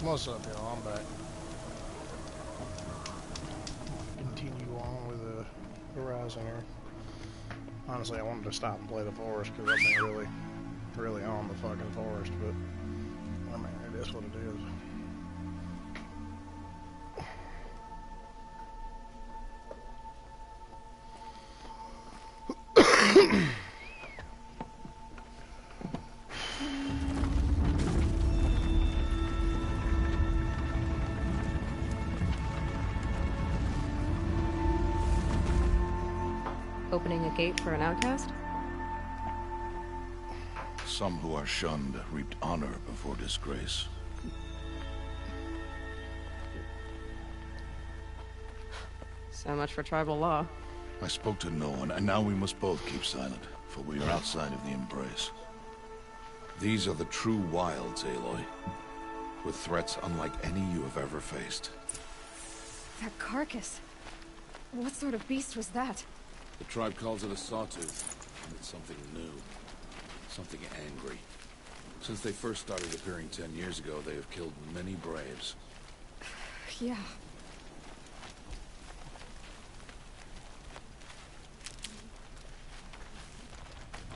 What's up, y'all? I'm back. Continue on with the Horizon here. Honestly, I wanted to stop and play the forest because I've been really on the fucking forest, but I mean, it is what it is. Opening a gate for an outcast? Some who are shunned reaped honor before disgrace. So much for tribal law. I spoke to no one, and now we must both keep silent, for we are outside of the embrace. These are the true wilds, Aloy, with threats unlike any you have ever faced. That carcass. What sort of beast was that? The tribe calls it a sawtooth, and it's something new. Something angry. Since they first started appearing 10 years ago, they have killed many braves. Yeah.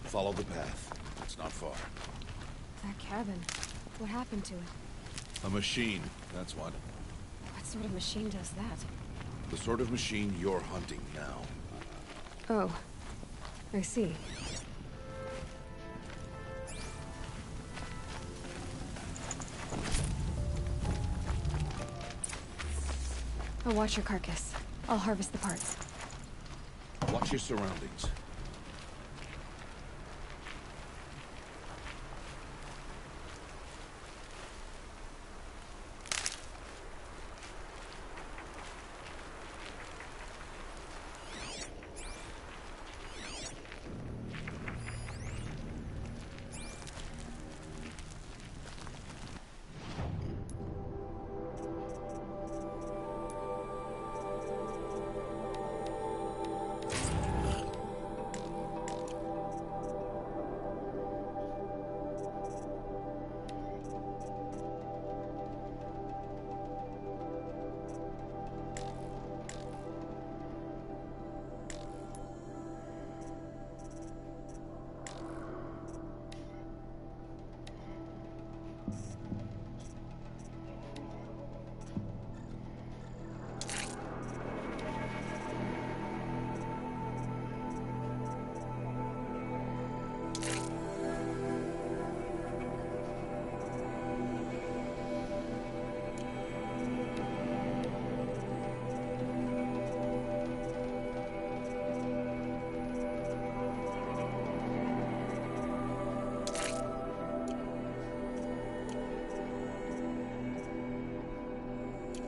Follow the path. It's not far. That cabin. What happened to it? A machine, that's what. What sort of machine does that? The sort of machine you're hunting now. Oh. I see. I'll watch your carcass. I'll harvest the parts. Watch your surroundings.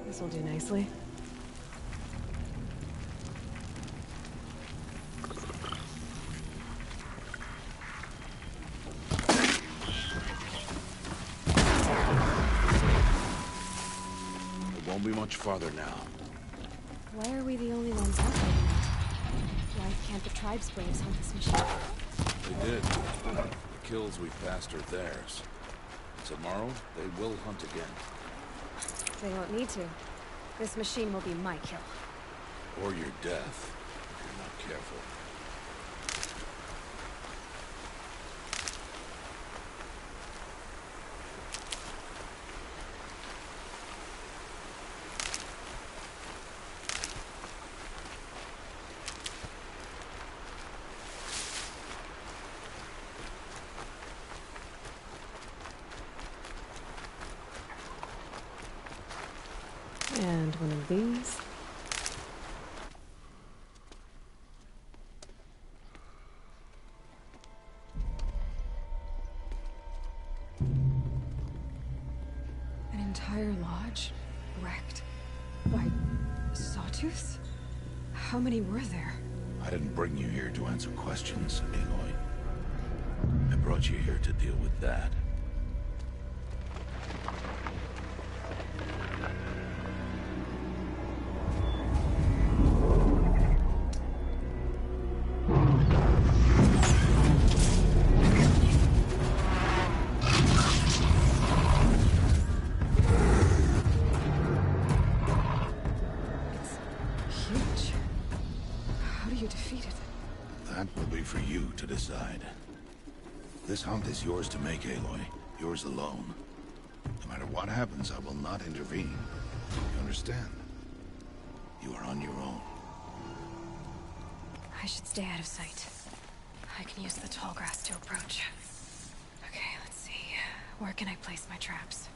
This will do nicely. It won't be much farther now. Why are we the only ones out there? Why can't the tribe's braves hunt this machine? They did. The kills we passed are theirs. Tomorrow, they will hunt again. They won't need to. This machine will be my kill. Or your death, if you're not careful. And one of these. An entire lodge? Wrecked? Why, sawtooths? How many were there? I didn't bring you here to answer questions, Aloy. I brought you here to deal with that. That will be for you to decide. This hunt is yours to make, Aloy. Yours alone. No matter what happens, I will not intervene. You understand? You are on your own. I should stay out of sight. I can use the tall grass to approach. Okay, let's see. Where can I place my traps?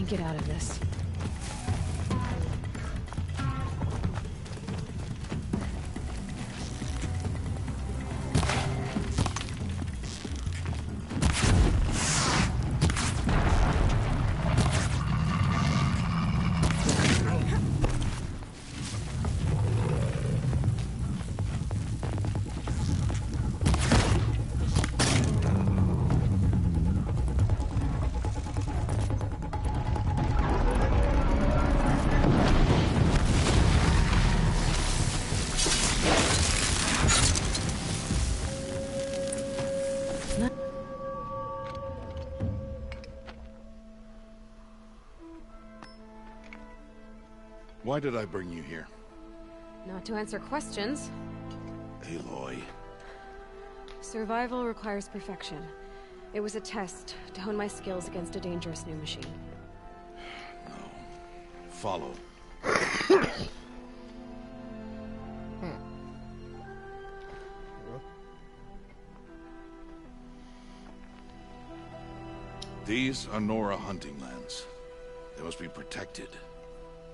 Get out of this. Why did I bring you here? Not to answer questions. Aloy. Survival requires perfection. It was a test to hone my skills against a dangerous new machine. No. Follow. These are Nora hunting lands. They must be protected.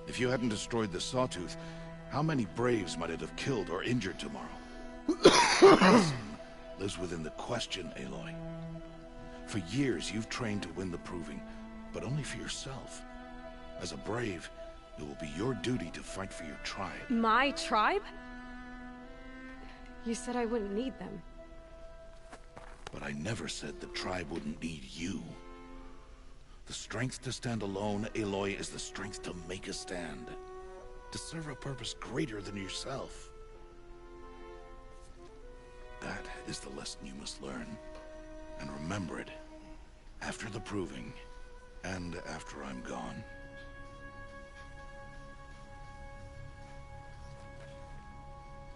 If you hadn't destroyed the Sawtooth, how many Braves might it have killed or injured tomorrow? Lives within the question, Aloy. For years, you've trained to win the Proving, but only for yourself. As a Brave, it will be your duty to fight for your tribe. My tribe? You said I wouldn't need them. But I never said the tribe wouldn't need you. The strength to stand alone, Aloy, is the strength to make a stand. To serve a purpose greater than yourself. That is the lesson you must learn. And remember it. After the Proving. And after I'm gone.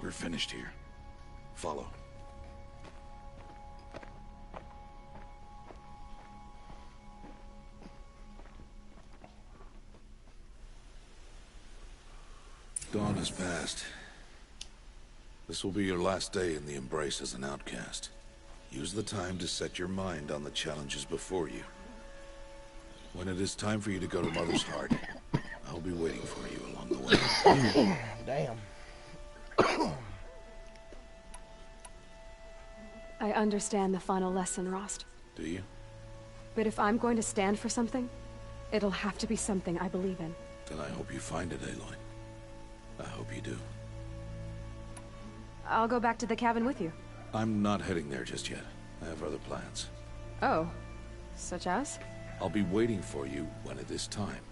We're finished here. Follow. Dawn has passed. This will be your last day in the Embrace as an outcast. Use the time to set your mind on the challenges before you. When it is time for you to go to Mother's Heart, I'll be waiting for you along the way. Damn. I understand the final lesson, Rost. Do you? But if I'm going to stand for something, it'll have to be something I believe in. Then I hope you find it, Aloy. I hope you do. I'll go back to the cabin with you. I'm not heading there just yet. I have other plans. Oh. Such as? I'll be waiting for you when it is time.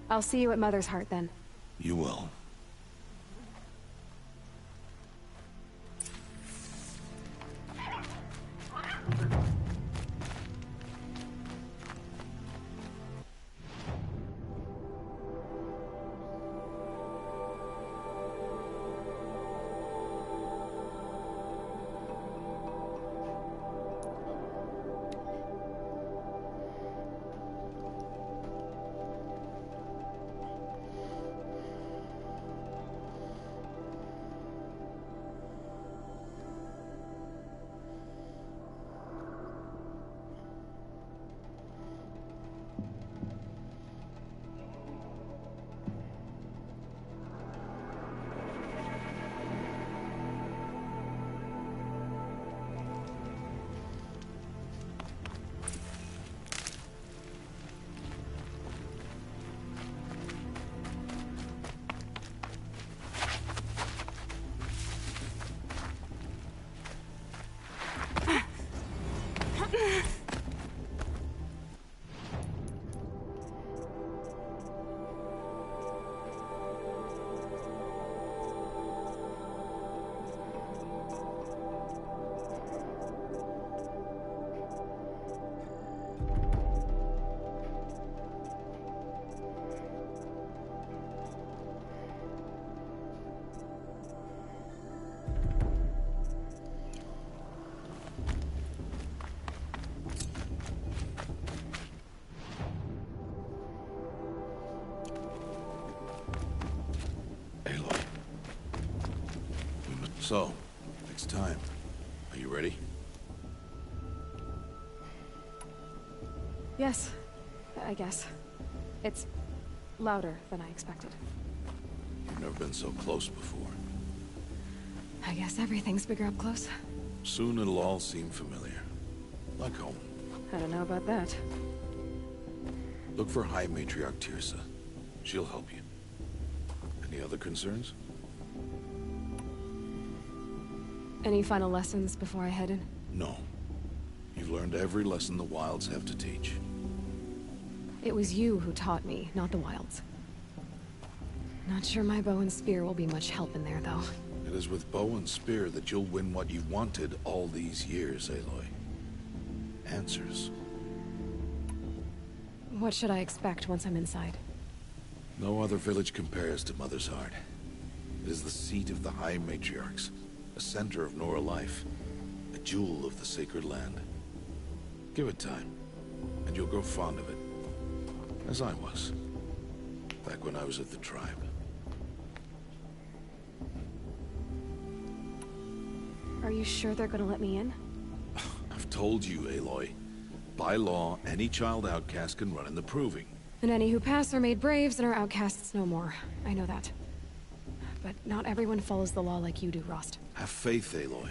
I'll see you at Mother's Heart then. You will. So, next time. Are you ready? Yes, I guess. It's louder than I expected. You've never been so close before. I guess everything's bigger up close. Soon it'll all seem familiar. Like home. I don't know about that. Look for High Matriarch Teersa. She'll help you. Any other concerns? Any final lessons before I head in? No. You've learned every lesson the Wilds have to teach. It was you who taught me, not the Wilds. Not sure my bow and spear will be much help in there, though. It is with bow and spear that you'll win what you've wanted all these years, Aloy. Answers. What should I expect once I'm inside? No other village compares to Mother's Heart. It is the seat of the High Matriarchs, a center of Nora life, a jewel of the sacred land. Give it time, and you'll grow fond of it. As I was, back when I was at the tribe. Are you sure they're gonna let me in? I've told you, Aloy. By law, any child outcast can run in the Proving. And any who pass are made braves and are outcasts no more. I know that. But not everyone follows the law like you do, Rost. Have faith, Aloy.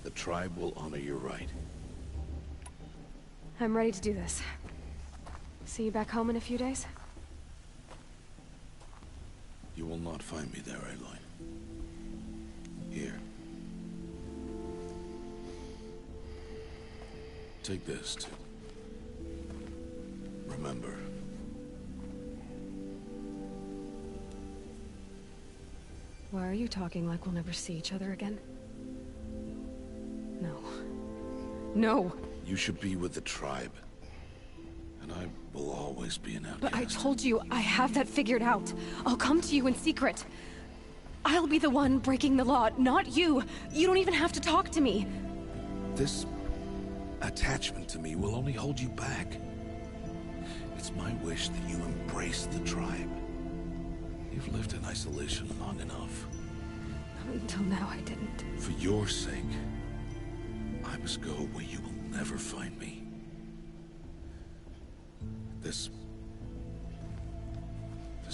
The tribe will honor your right. I'm ready to do this. See you back home in a few days? You will not find me there, Aloy. Here. Take this, to remember. Why are you talking like we'll never see each other again? No. No! You should be with the tribe. And I will always be an outcast. But I told you, I have that figured out. I'll come to you in secret. I'll be the one breaking the law, not you. You don't even have to talk to me. This attachment to me will only hold you back. It's my wish that you embrace the tribe. You've lived in isolation long enough. Until now, I didn't. For your sake, I must go where you will never find me. This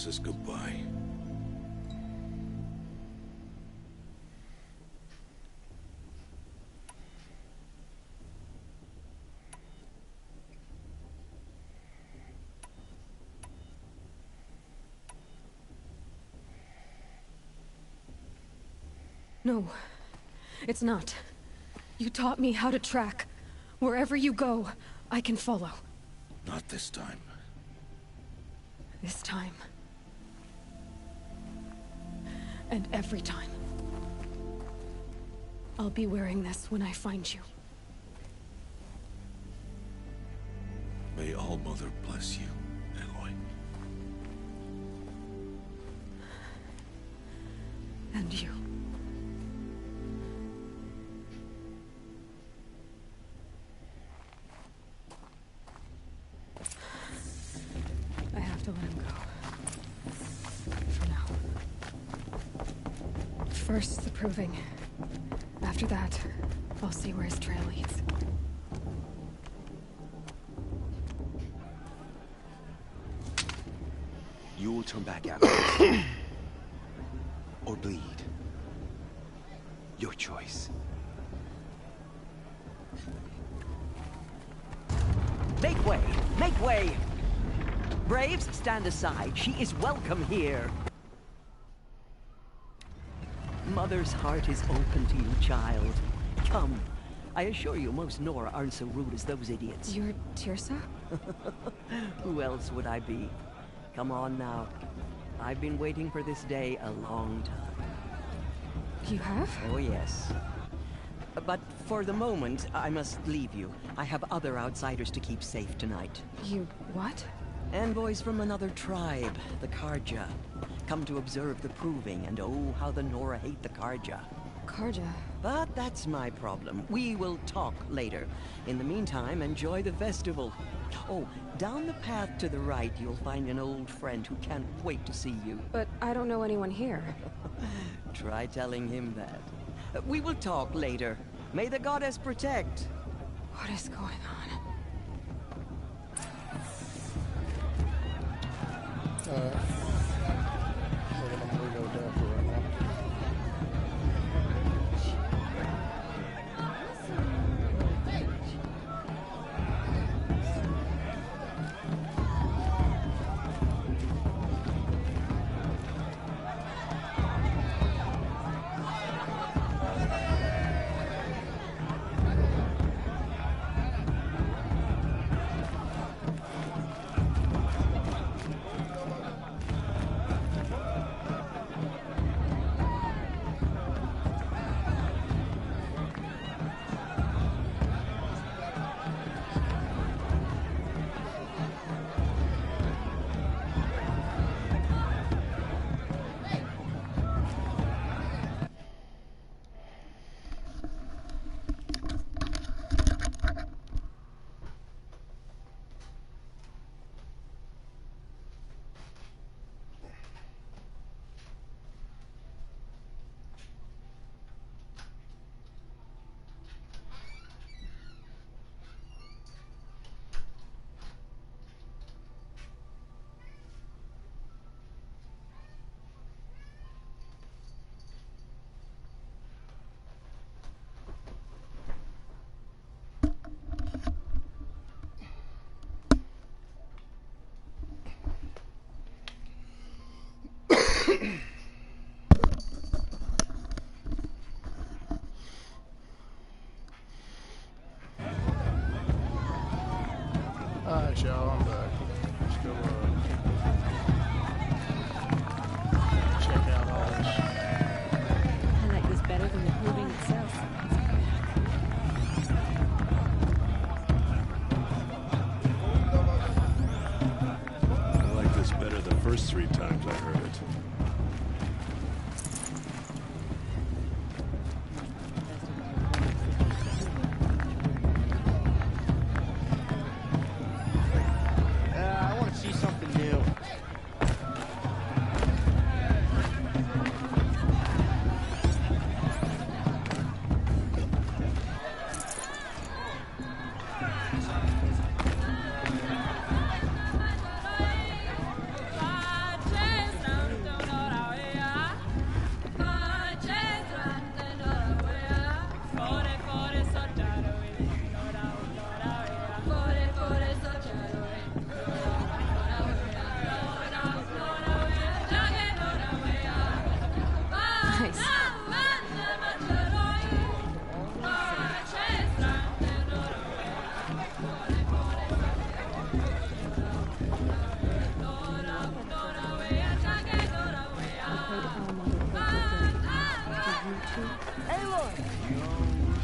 is goodbye. No, it's not. You taught me how to track. Wherever you go, I can follow. Not this time. This time. And every time. I'll be wearing this when I find you. May All-Mother bless you, Aloy. And you. I have to let him go. For now. First, the proving. After that, I'll see where his trail leads. You will turn back after this. Or bleed. Your choice. Make way! Make way! Braves, stand aside. She is welcome here. Mother's heart is open to you, child. Come. I assure you, most Nora aren't so rude as those idiots. You're Tirsa? Who else would I be? Come on now. I've been waiting for this day a long time. You have? Oh, yes. But for the moment, I must leave you. I have other outsiders to keep safe tonight. You what? Envoys from another tribe, the Karja. Come to observe the proving, and oh, how the Nora hate the Karja. Karja. But that's my problem. We will talk later. In the meantime, enjoy the festival. Oh, down the path to the right, you'll find an old friend who can't wait to see you. But I don't know anyone here. Try telling him that. We will talk later. May the goddess protect. What is going on? I'm gonna go to Delta right now.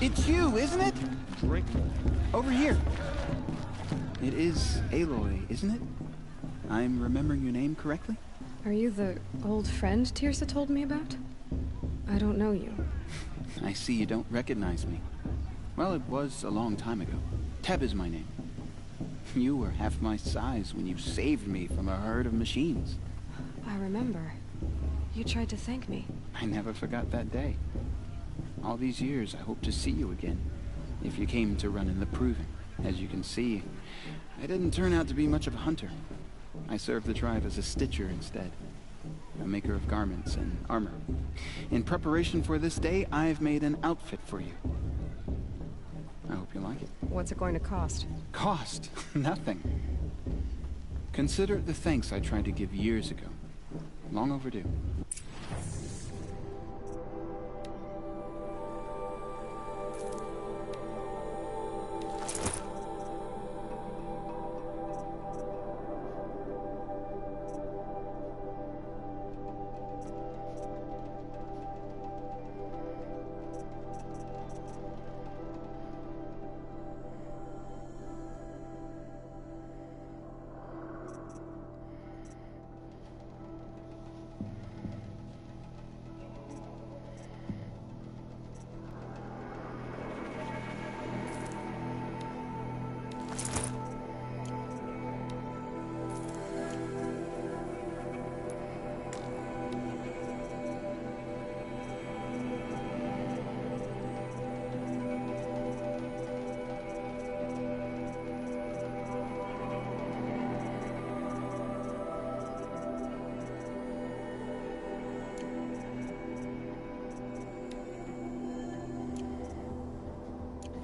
It's you, isn't it? Drink more. Over here. It is Aloy, isn't it? I'm remembering your name correctly? Are you the old friend Tirsa told me about? I don't know you. I see you don't recognize me. Well, it was a long time ago. Teb is my name. You were half my size when you saved me from a herd of machines. I remember. You tried to thank me. I never forgot that day. All these years, I hope to see you again, if you came to run in the Proving. As you can see, I didn't turn out to be much of a hunter. I served the tribe as a stitcher instead, a maker of garments and armor. In preparation for this day, I've made an outfit for you. I hope you like it. What's it going to cost? Cost? Nothing. Consider it the thanks I tried to give years ago. Long overdue.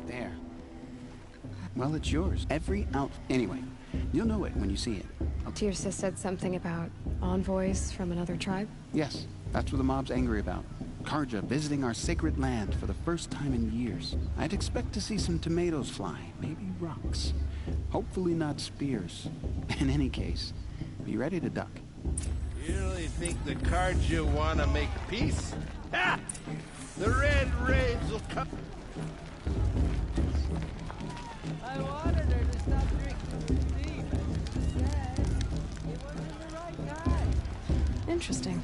There. Well, it's yours. Every out... Anyway, you'll know it when you see it. Tirsa said something about envoys from another tribe? Yes, that's what the mob's angry about. Karja visiting our sacred land for the first time in years. I'd expect to see some tomatoes fly, maybe rocks. Hopefully not spears. In any case, be ready to duck. You really think the Karja want to make peace? Ha! The Red Raids will come. I wanted her to stop drinking the tea, but she said it wasn't the right time. Interesting.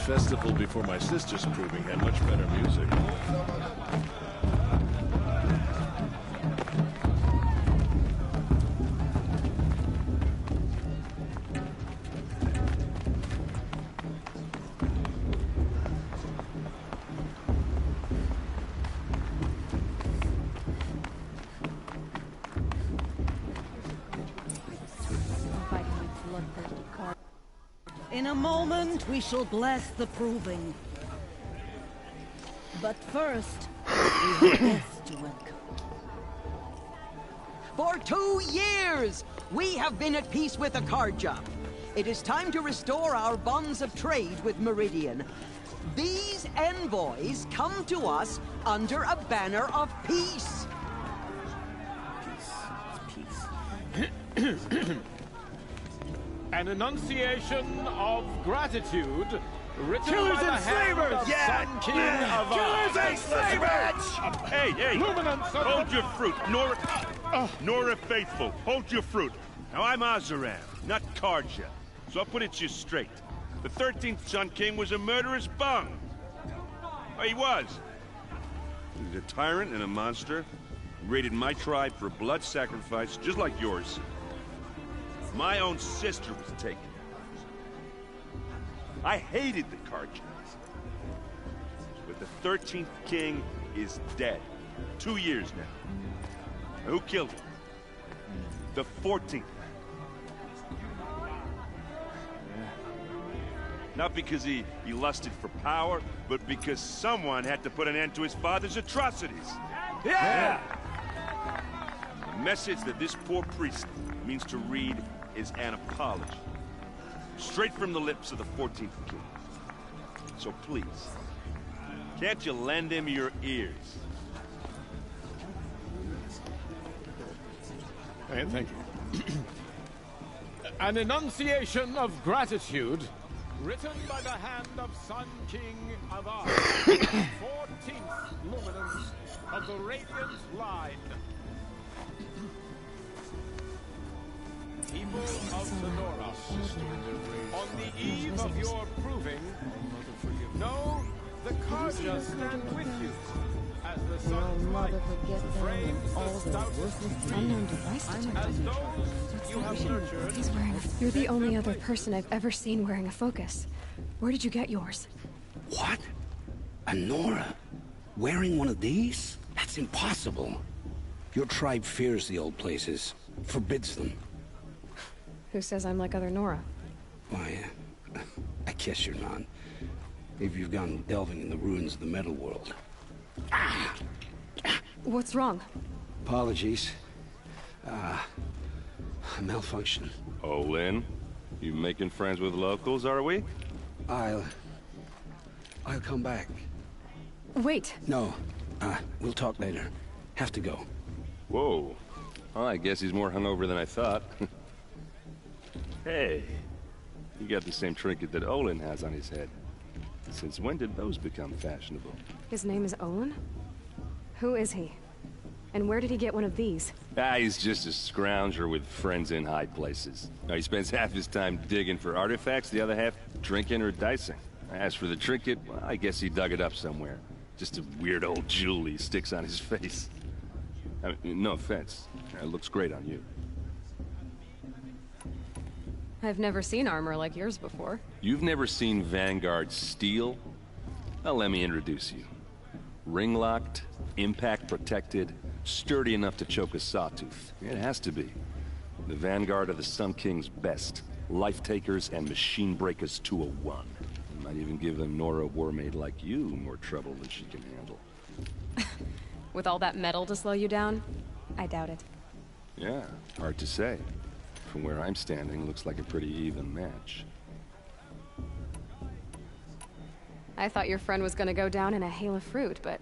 Festival before my sister's Proving had much better music. In a moment, we shall bless the Proving. But first, we have guests to welcome. For 2 years, we have been at peace with the Karja. It is time to restore our bonds of trade with Meridian. These envoys come to us under a banner of peace. An enunciation of gratitude written Killers by the and hand slavers! of Sun King of Killers and slavers! Hey, Luminance of hold your fruit, Nora Faithful, hold your fruit. Now I'm Azaran, not Karja, so I'll put it to you straight. The 13th Sun King was a murderous bung. Oh, he was. He was a tyrant and a monster. He raided my tribe for blood sacrifice, just like yours. My own sister was taken. I hated the Karjas. But the 13th king is dead. 2 years now. Who killed him? The 14th. Not because he lusted for power, but because someone had to put an end to his father's atrocities. Yeah! The message that this poor priest means to read is an apology. Straight from the lips of the 14th king. So please, can't you lend him your ears? Thank you. An enunciation of gratitude, written by the hand of Sun King Avad, 14th luminance of the Radiant Line. People of Sonora, on the eve of your proving, know the Karja stand with you as the sun's light frames the stoutest unknown device detector. as those you have nurtured. He's wearing a... You're the only other person I've ever seen wearing a focus. Where did you get yours? What? A Nora? Wearing one of these? That's impossible. Your tribe fears the old places, forbids them. Who says I'm like other Nora? Why, I guess you're not. If you've gone delving in the ruins of the metal world. What's wrong? Apologies. A malfunction. Oh, Lynn? You making friends with locals, are we? I'll come back. Wait. No. We'll talk later. Have to go. Whoa. Well, I guess he's more hungover than I thought. Hey, you got the same trinket that Olin has on his head. Since when did those become fashionable? His name is Olin? Who is he? And where did he get one of these? He's just a scrounger with friends in high places. Now, he spends half his time digging for artifacts, the other half drinking or dicing. As for the trinket, well, I guess he dug it up somewhere. Just a weird old jewel he sticks on his face. I mean, no offense. It looks great on you. I've never seen armor like yours before. You've never seen Vanguard steel? Well, let me introduce you. Ring-locked, impact-protected, sturdy enough to choke a sawtooth. It has to be. The Vanguard of the Sun King's best. Life-takers and machine breakers to a one. Might even give a Nora warmaid like you more trouble than she can handle. With all that metal to slow you down? I doubt it. Yeah, hard to say. From where I'm standing, looks like a pretty even match. I thought your friend was gonna go down in a hail of fruit, but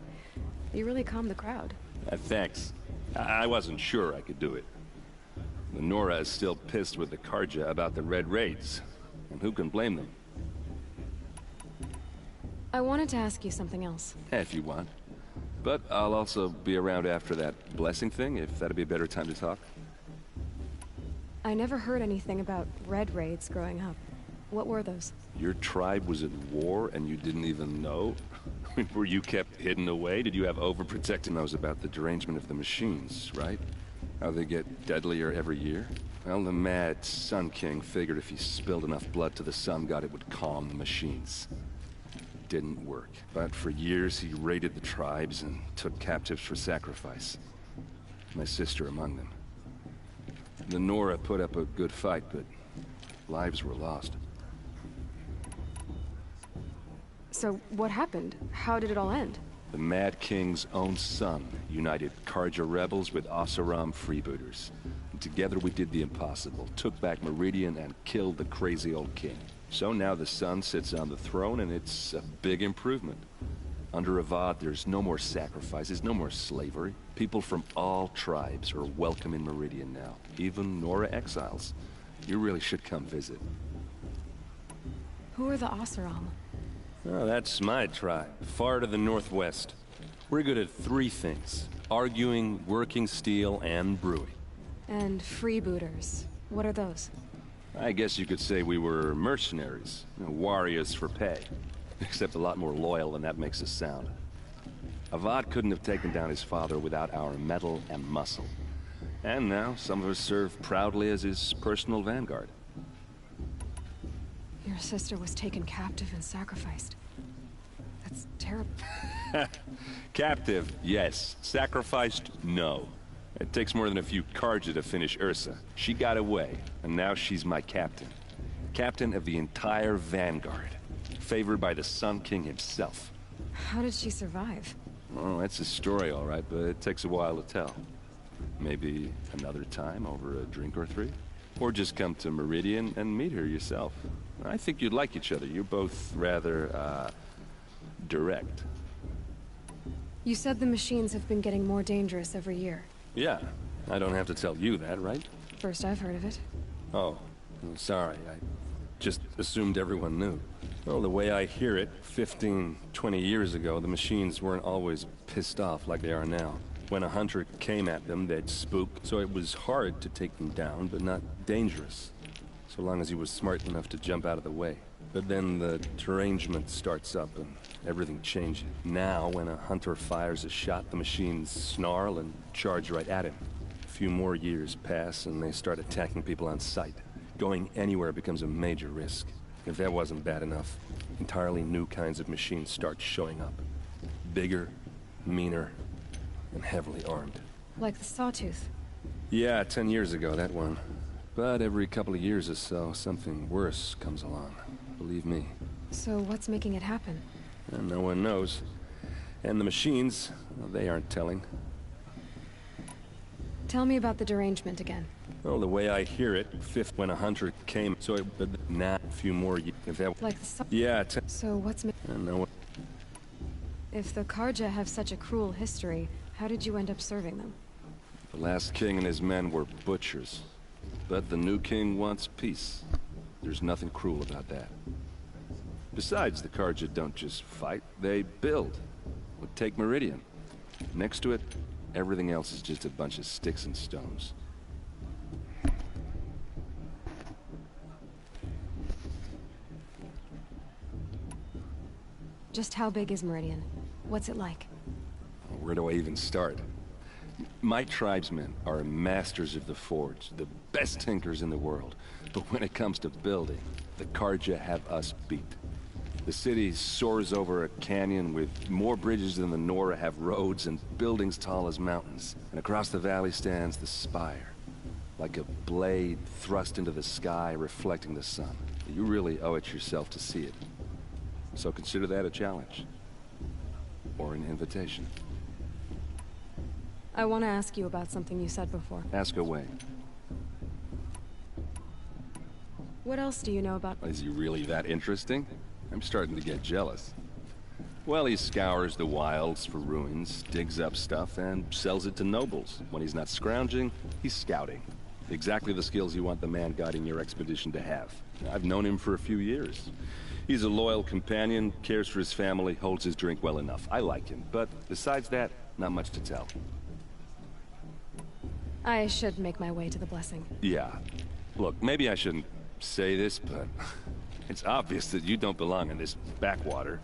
you really calmed the crowd. Thanks. I wasn't sure I could do it. The Nora is still pissed with the Karja about the Red Raids. And who can blame them? I wanted to ask you something else. If you want. But I'll also be around after that blessing thing, if that'd be a better time to talk. I never heard anything about Red Raids growing up. What were those? Your tribe was at war and you didn't even know? Were you kept hidden away? Did you have overprotecting those about the derangement of the machines, right? How they get deadlier every year? Well, the mad Sun King figured if he spilled enough blood to the Sun God, it would calm the machines. Didn't work. But for years, he raided the tribes and took captives for sacrifice. My sister among them. The Nora put up a good fight, but lives were lost. So, what happened? How did it all end? The Mad King's own son united Karja rebels with Oseram freebooters. And together we did the impossible, took back Meridian and killed the crazy old king. So now the son sits on the throne and it's a big improvement. Under Avad, there's no more sacrifices, no more slavery. People from all tribes are welcome in Meridian now, even Nora exiles. You really should come visit. Who are the Oseram? Oh, that's my tribe, far to the northwest. We're good at three things: arguing, working steel, and brewing. And freebooters. What are those? I guess you could say we were mercenaries, warriors for pay. Except a lot more loyal than that makes us sound. Avad couldn't have taken down his father without our metal and muscle. And now, some of us serve proudly as his personal vanguard. Your sister was taken captive and sacrificed. That's terrible. Captive, yes. Sacrificed, no. It takes more than a few Karja to finish Ursa. She got away, and now she's my captain. Captain of the entire vanguard. Favored by the Sun King himself. How did she survive? Oh, that's a story, all right, but it takes a while to tell. Maybe another time over a drink or three? Or just come to Meridian and meet her yourself. I think you'd like each other. You're both rather, direct. You said the machines have been getting more dangerous every year. Yeah, I don't have to tell you that, right? First I've heard of it. Oh, I'm sorry. I just assumed everyone knew. Well, the way I hear it, 15, 20 years ago, the machines weren't always pissed off like they are now. When a hunter came at them, they'd spook, so it was hard to take them down, but not dangerous. So long as he was smart enough to jump out of the way. But then the derangement starts up and everything changes. Now, when a hunter fires a shot, the machines snarl and charge right at him. A few more years pass and they start attacking people on sight. Going anywhere becomes a major risk. If that wasn't bad enough, entirely new kinds of machines start showing up. Bigger, meaner, and heavily armed. Like the Sawtooth. Yeah, 10 years ago, that one. But every couple of years or so, something worse comes along. Believe me. So what's making it happen? And no one knows. And the machines, well, they aren't telling. Tell me about the derangement again. Well, the way I hear it, fifth when a hunter came, so it, but now a few more years. If that, like the yeah. So what's no. If the Karja have such a cruel history, how did you end up serving them? The last king and his men were butchers. But the new king wants peace. There's nothing cruel about that. Besides, the Karja don't just fight, they build. Well, take Meridian. Next to it, everything else is just a bunch of sticks and stones. Just how big is Meridian? What's it like? Where do I even start? My tribesmen are masters of the forge, the best tinkers in the world. But when it comes to building, the Karja have us beat. The city soars over a canyon with more bridges than the Nora have roads and buildings tall as mountains. And across the valley stands the spire, like a blade thrust into the sky reflecting the sun. You really owe it yourself to see it. So consider that a challenge. Or an invitation. I want to ask you about something you said before. Ask away. What else do you know about... Is he really that interesting? I'm starting to get jealous. Well, he scours the wilds for ruins, digs up stuff, and sells it to nobles. When he's not scrounging, he's scouting. Exactly the skills you want the man guiding your expedition to have. I've known him for a few years. He's a loyal companion, cares for his family, holds his drink well enough. I like him, but besides that, not much to tell. I should make my way to the blessing. Yeah. Look, maybe I shouldn't say this, but it's obvious that you don't belong in this backwater.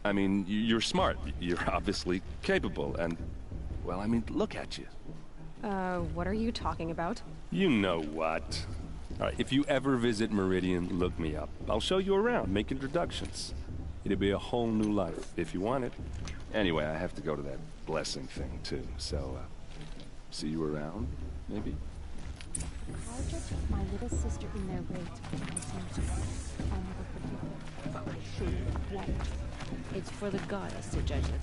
I mean, you're smart. You're obviously capable, and, well, I mean, look at you. What are you talking about? You know what. All right, if you ever visit Meridian, look me up. I'll show you around, make introductions. It'll be a whole new life, if you want it. Anyway, I have to go to that blessing thing, too, so, see you around, maybe? I just took my little sister in their raid to my team. I'll never forgive them. I shouldn't want it. It's for the goddess to judge it.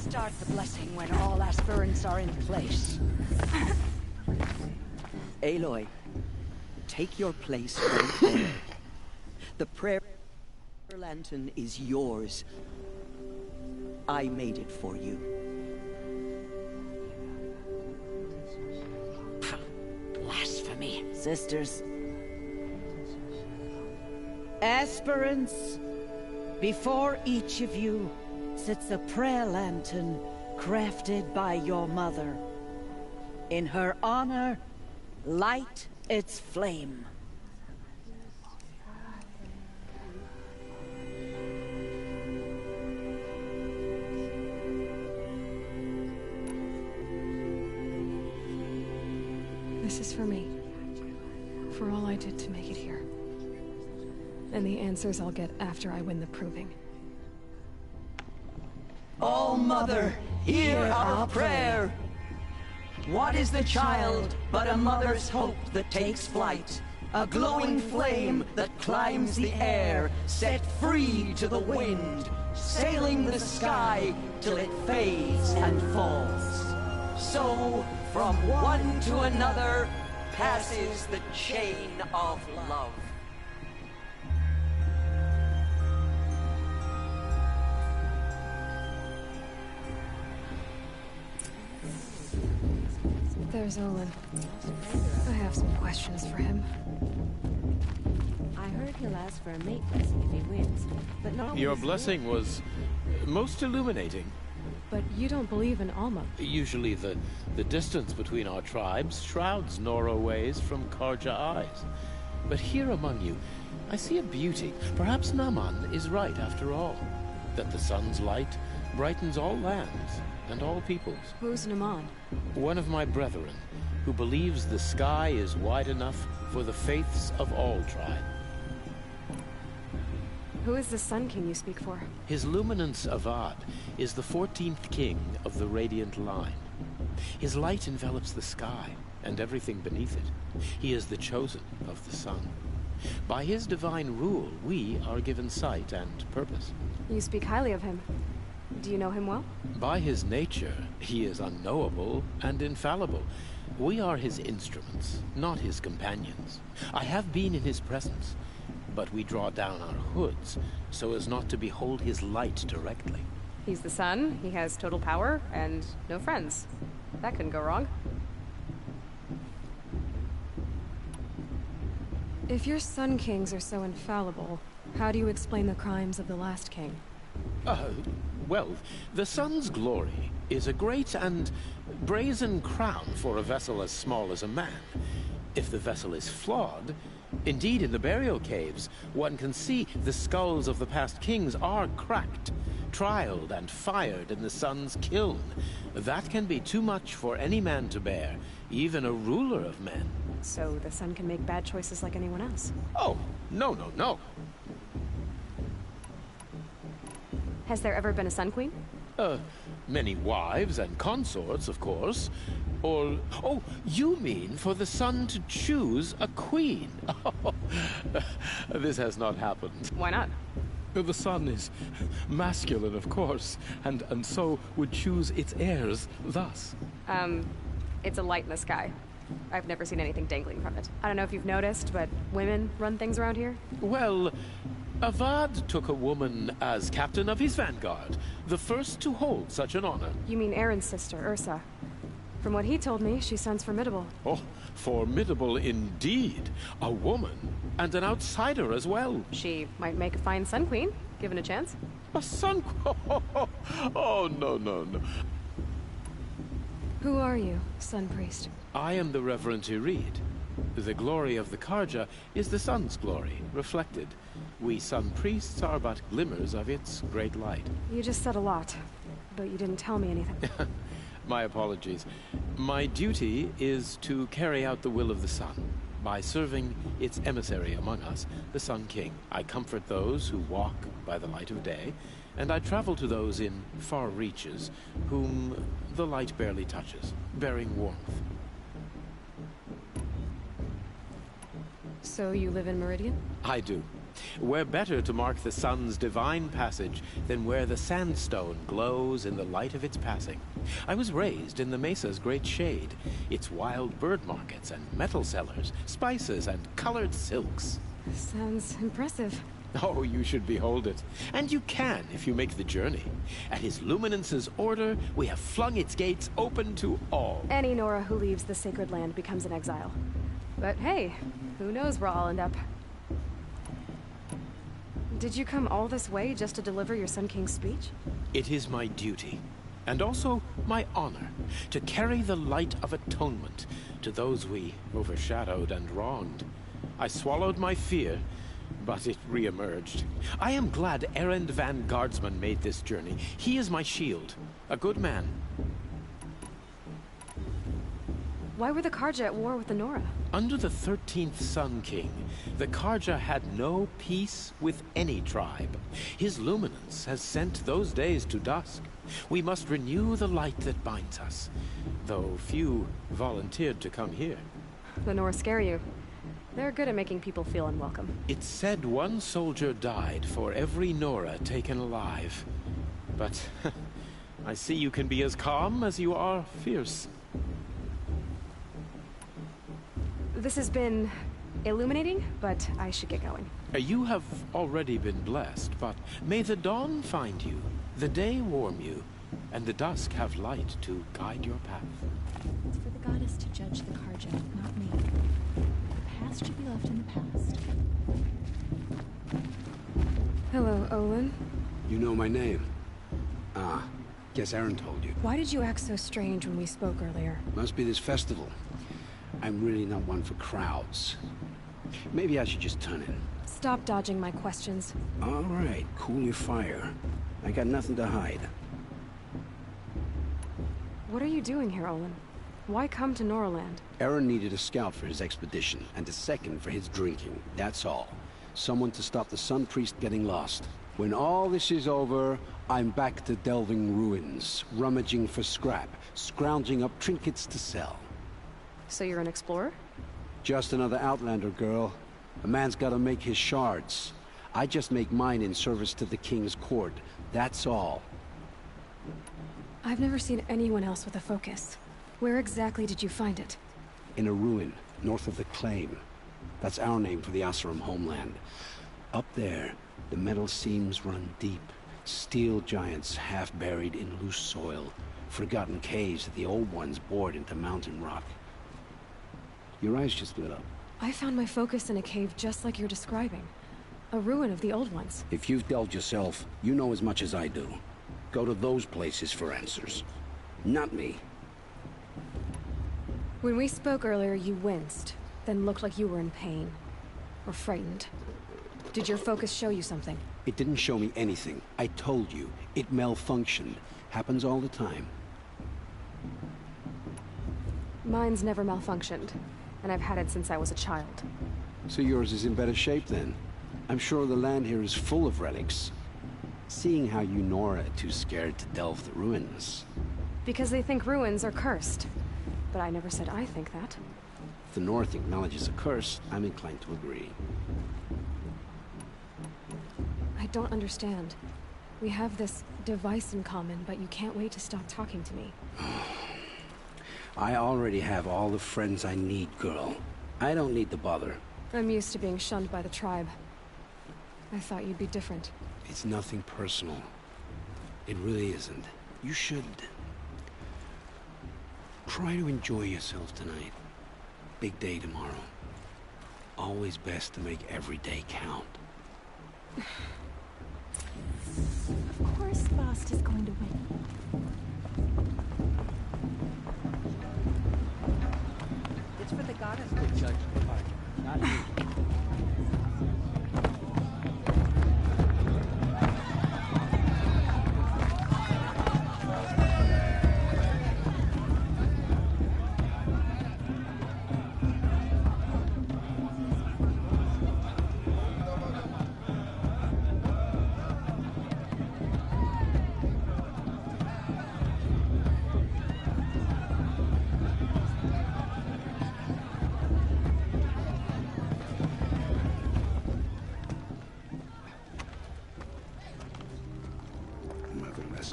Start the blessing when all aspirants are in place. Aloy, take your place right there. The prayer lantern is yours. I made it for you. Blasphemy. Sisters. Aspirants, before each of you sits a prayer lantern crafted by your mother. In her honor, light its flame. This is for me. For all I did to make it here. And the answers I'll get after I win the proving. Oh, Mother, hear our prayer. What is the child but a mother's hope that takes flight? A glowing flame that climbs the air, set free to the wind, sailing the sky till it fades and falls. So, from one to another, passes the chain of love. There's Olin. I have some questions for him. I heard he'll ask for a mate blessing if he wins, but not Your blessing was most illuminating. But you don't believe in Alma. Usually the distance between our tribes shrouds Nora ways from Karja eyes. But here among you, I see a beauty. Perhaps Naman is right after all. That the sun's light brightens all lands and all peoples. Who's Naman? One of my brethren, who believes the sky is wide enough for the faiths of all tribes. Who is the Sun King you speak for? His Luminance Avad is the 14th king of the Radiant Line. His light envelops the sky and everything beneath it. He is the chosen of the sun. By his divine rule, we are given sight and purpose. You speak highly of him. Do you know him well? By his nature, he is unknowable and infallible. We are his instruments, not his companions. I have been in his presence, but we draw down our hoods so as not to behold his light directly. He's the sun, he has total power, and no friends. That couldn't go wrong. If your Sun Kings are so infallible, how do you explain the crimes of the last king? Well, the sun's glory is a great and brazen crown for a vessel as small as a man. If the vessel is flawed, indeed in the burial caves, one can see the skulls of the past kings are cracked, trialed and fired in the sun's kiln. That can be too much for any man to bear, even a ruler of men. So the sun can make bad choices like anyone else? Oh, no. Has there ever been a Sun Queen? Many wives and consorts, of course. Or, oh, you mean for the sun to choose a queen? This has not happened. Why not? The sun is masculine, of course, and so would choose its heirs thus. It's a light in the sky. I've never seen anything dangling from it. I don't know if you've noticed, but women run things around here? Well, Avad took a woman as captain of his vanguard, the first to hold such an honor. You mean Aaron's sister, Ursa. From what he told me, she sounds formidable. Oh, formidable indeed. A woman, and an outsider as well. She might make a fine Sun Queen, given a chance. A sun... Oh, no. Who are you, Sun Priest? I am the Reverend Irid. The glory of the Karja is the sun's glory, reflected. We Sun Priests are but glimmers of its great light. You just said a lot, but you didn't tell me anything. My apologies. My duty is to carry out the will of the sun, by serving its emissary among us, the Sun King. I comfort those who walk by the light of day, and I travel to those in far reaches whom the light barely touches, bearing warmth. So you live in Meridian? I do. Where better to mark the sun's divine passage than where the sandstone glows in the light of its passing. I was raised in the mesa's great shade, its wild bird markets and metal cellars, spices and colored silks. Sounds impressive. Oh, you should behold it. And you can if you make the journey. At his luminance's order, we have flung its gates open to all. Any Nora who leaves the sacred land becomes an exile. But hey, who knows where I'll end up. Did you come all this way just to deliver your Sun King's speech? It is my duty, and also my honor, to carry the light of atonement to those we overshadowed and wronged. I swallowed my fear, but it re-emerged. I am glad Erend van Guardsman made this journey. He is my shield, a good man. Why were the Karja at war with the Nora? Under the 13th Sun King, the Karja had no peace with any tribe. His luminance has sent those days to dusk. We must renew the light that binds us, though few volunteered to come here. The Nora scare you. They're good at making people feel unwelcome. It's said one soldier died for every Nora taken alive. But I see you can be as calm as you are fierce. This has been illuminating, but I should get going. You have already been blessed, but may the dawn find you, the day warm you, and the dusk have light to guide your path. It's for the goddess to judge the Karja, not me. The past should be left in the past. Hello, Olin. You know my name? Ah, guess Aaron told you. Why did you act so strange when we spoke earlier? Must be this festival. I'm really not one for crowds. Maybe I should just turn in. Stop dodging my questions. All right, cool your fire. I got nothing to hide. What are you doing here, Olin? Why come to Noraland? Aaron needed a scout for his expedition, and a second for his drinking. That's all. Someone to stop the Sun Priest getting lost. When all this is over, I'm back to delving ruins, rummaging for scrap, scrounging up trinkets to sell. So you're an explorer? Just another Outlander, girl. A man's gotta make his shards. I just make mine in service to the King's court. That's all. I've never seen anyone else with a focus. Where exactly did you find it? In a ruin, north of the Claim. That's our name for the Oseram homeland. Up there, the metal seams run deep. Steel giants half buried in loose soil. Forgotten caves that the old ones bored into mountain rock. Your eyes just lit up. I found my focus in a cave just like you're describing. A ruin of the old ones. If you've delved yourself, you know as much as I do. Go to those places for answers. Not me. When we spoke earlier, you winced, then looked like you were in pain. Or frightened. Did your focus show you something? It didn't show me anything. I told you. It malfunctioned. Happens all the time. Mine's never malfunctioned. And I've had it since I was a child. So yours is in better shape then. I'm sure the land here is full of relics. Seeing how you Nora are too scared to delve the ruins. Because they think ruins are cursed. But I never said I think that. If the North acknowledges a curse, I'm inclined to agree. I don't understand. We have this device in common, but you can't wait to stop talking to me. I already have all the friends I need, girl. I don't need the bother. I'm used to being shunned by the tribe. I thought you'd be different. It's nothing personal. It really isn't. You should try to enjoy yourself tonight. Big day tomorrow. Always best to make every day count. Of course Bast is going to win. It's for the goddess to judge the Karja, not me.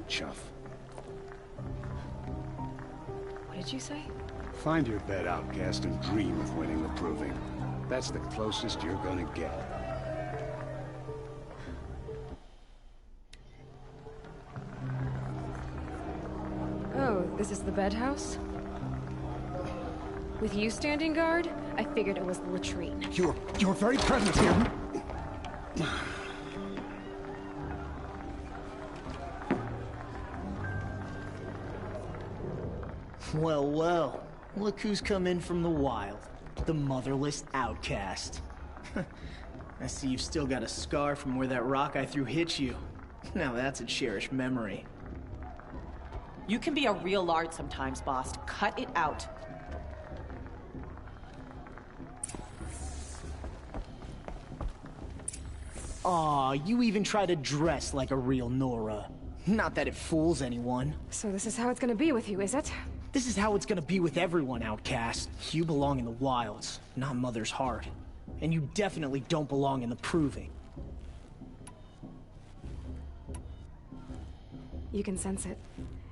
Chuff. What did you say? Find your bed, outcast, and dream of winning the proving. That's the closest you're gonna get. Oh, this is the bedhouse? With you standing guard, I figured it was the latrine. Your very presence here. Well, well. Look who's come in from the wild. The motherless outcast. I see you've still got a scar from where that rock I threw hit you. Now that's a cherished memory. You can be a real lard sometimes, boss. Cut it out. Aw, you even try to dress like a real Nora. Not that it fools anyone. So this is how it's gonna be with you, is it? This is how it's gonna be with everyone, outcast. You belong in the wilds, not Mother's heart. And you definitely don't belong in the proving. You can sense it.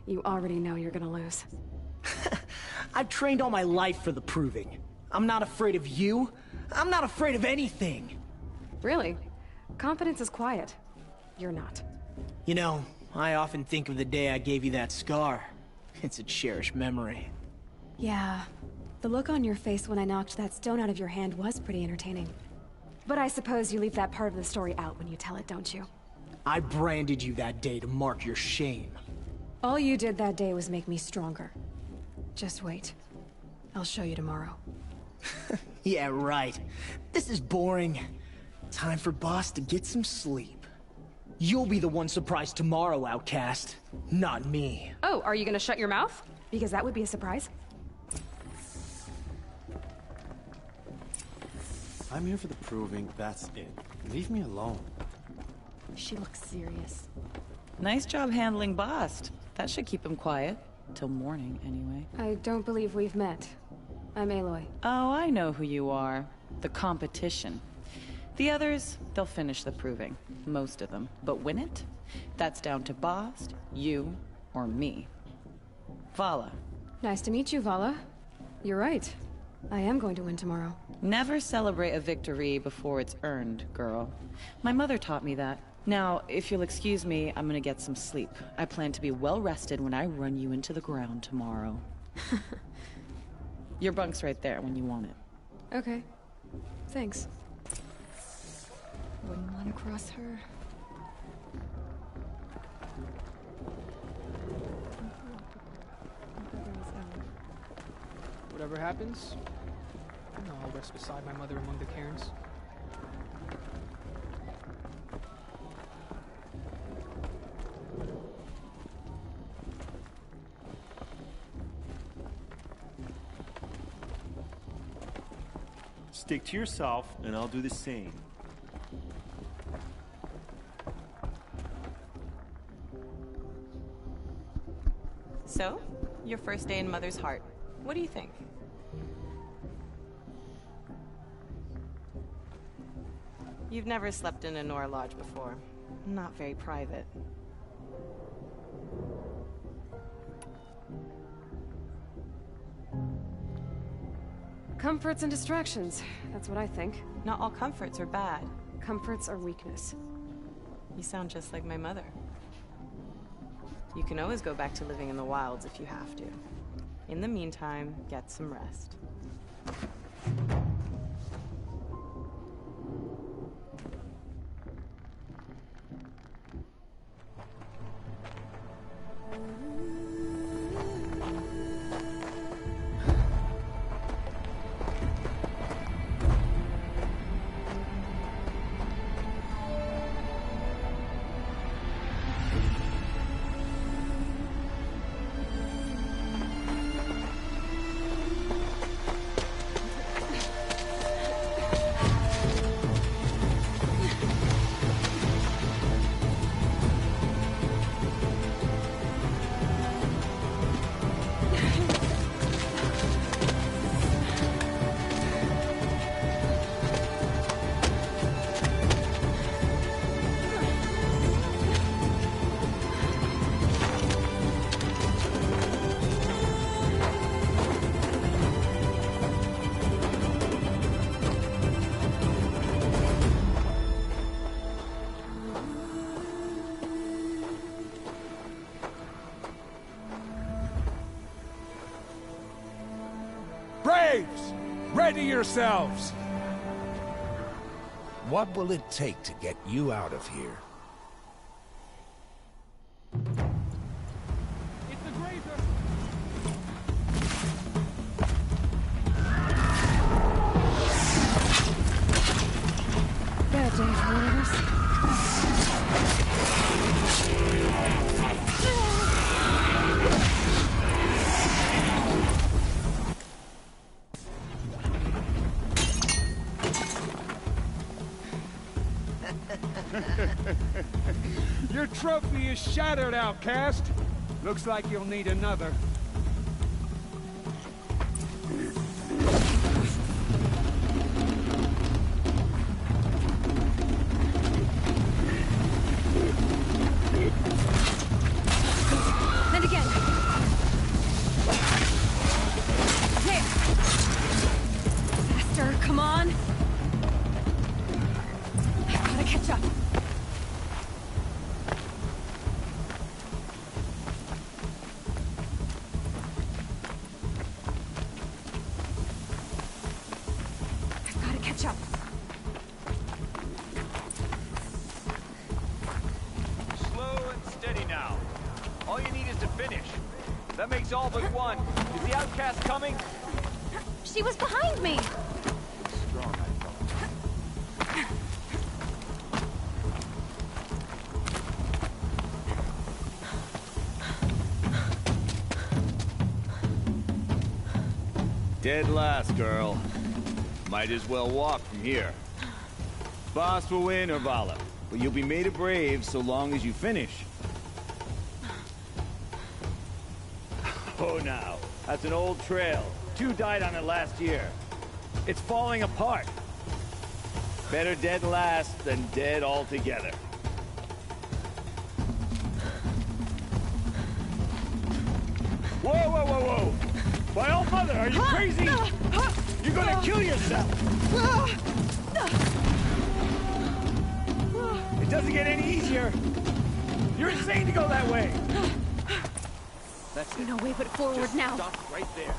You already know you're gonna lose. I've trained all my life for the proving. I'm not afraid of you. I'm not afraid of anything. Really? Confidence is quiet. You're not. You know, I often think of the day I gave you that scar. It's a cherished memory. Yeah. The look on your face when I knocked that stone out of your hand was pretty entertaining. But I suppose you leave that part of the story out when you tell it, don't you? I branded you that day to mark your shame. All you did that day was make me stronger. Just wait. I'll show you tomorrow. Yeah, right. This is boring. Time for Boss to get some sleep. You'll be the one surprised tomorrow, outcast. Not me. Oh, are you gonna shut your mouth? Because that would be a surprise. I'm here for the proving, that's it. Leave me alone. She looks serious. Nice job handling Bast. That should keep him quiet. Till morning, anyway. I don't believe we've met. I'm Aloy. Oh, I know who you are. The competition. The others, they'll finish the proving. Most of them. But win it? That's down to Bast, you, or me. Vala. Nice to meet you, Vala. You're right. I am going to win tomorrow. Never celebrate a victory before it's earned, girl. My mother taught me that. Now, if you'll excuse me, I'm gonna get some sleep. I plan to be well rested when I run you into the ground tomorrow. Your bunk's right there when you want it. Okay. Thanks. Wouldn't want to cross her. Whatever happens, I know I'll rest beside my mother among the cairns. Stick to yourself, and I'll do the same. So, your first day in Mother's heart. What do you think? You've never slept in a Nora lodge before. Not very private. Comforts and distractions. That's what I think. Not all comforts are bad. Comforts are weakness. You sound just like my mother. You can always go back to living in the wilds if you have to. In the meantime, get some rest. Braves! Ready yourselves! What will it take to get you out of here? Bad day for one of us. is shattered, outcast. Looks like you'll need another. And again. There. Faster, come on. I've gotta catch up. I've gotta catch up. Slow and steady now. All you need is to finish. That makes all but one. Is the outcast coming? She was behind me. Strong, I thought. Dead last, girl. Might as well walk from here. Boss will win or Vala, but you'll be made a brave so long as you finish. Oh, now. That's an old trail. 2 died on it last year. It's falling apart. Better dead last than dead altogether. Whoa, whoa, whoa, whoa! My old mother, are you crazy? You're gonna kill yourself! It doesn't get any easier. You're insane to go that way. That's no way but forward. Just now. Stop right there.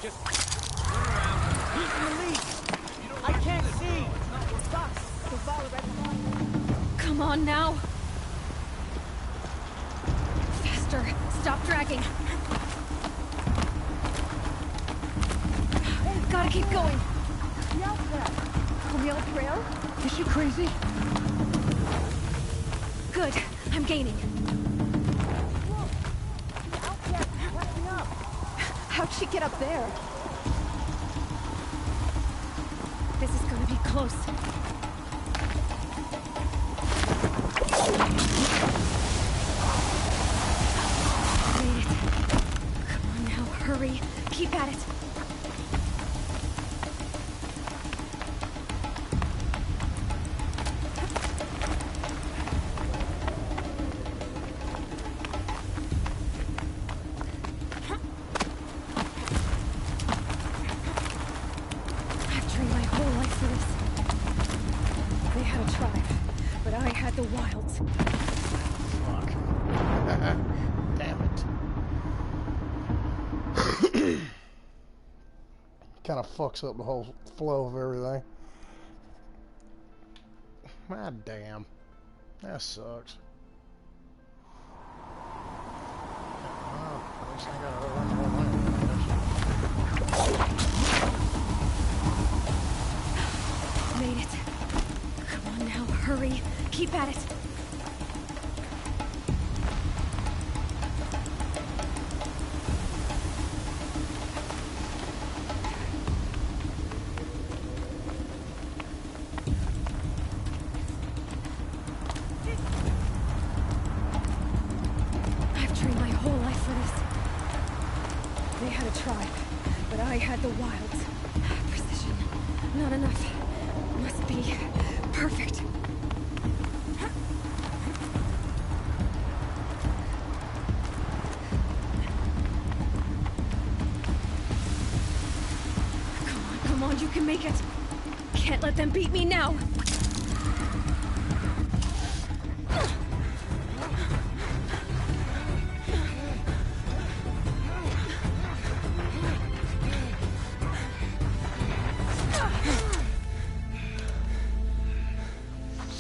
Just turn around. He's in the lead. I can't see. Stop. The ball right behind. Come on now. Faster. Stop dragging. Gotta keep going. On the old trail? Is she crazy? Good. I'm gaining. How'd she get up there? This is gonna be close. Made it. Come on now, hurry. Keep at it. The wilds. Fuck. Damn it. Kind of fucks up the whole flow of everything. God damn. That sucks. Oh, at least I gotta run the whole thing. Made it. Come on now, hurry. Keep at it. I've trained my whole life for this. They had a tribe, but I had the wilds. Precision. Not enough. Must be perfect. Come on, you can make it. Can't let them beat me now.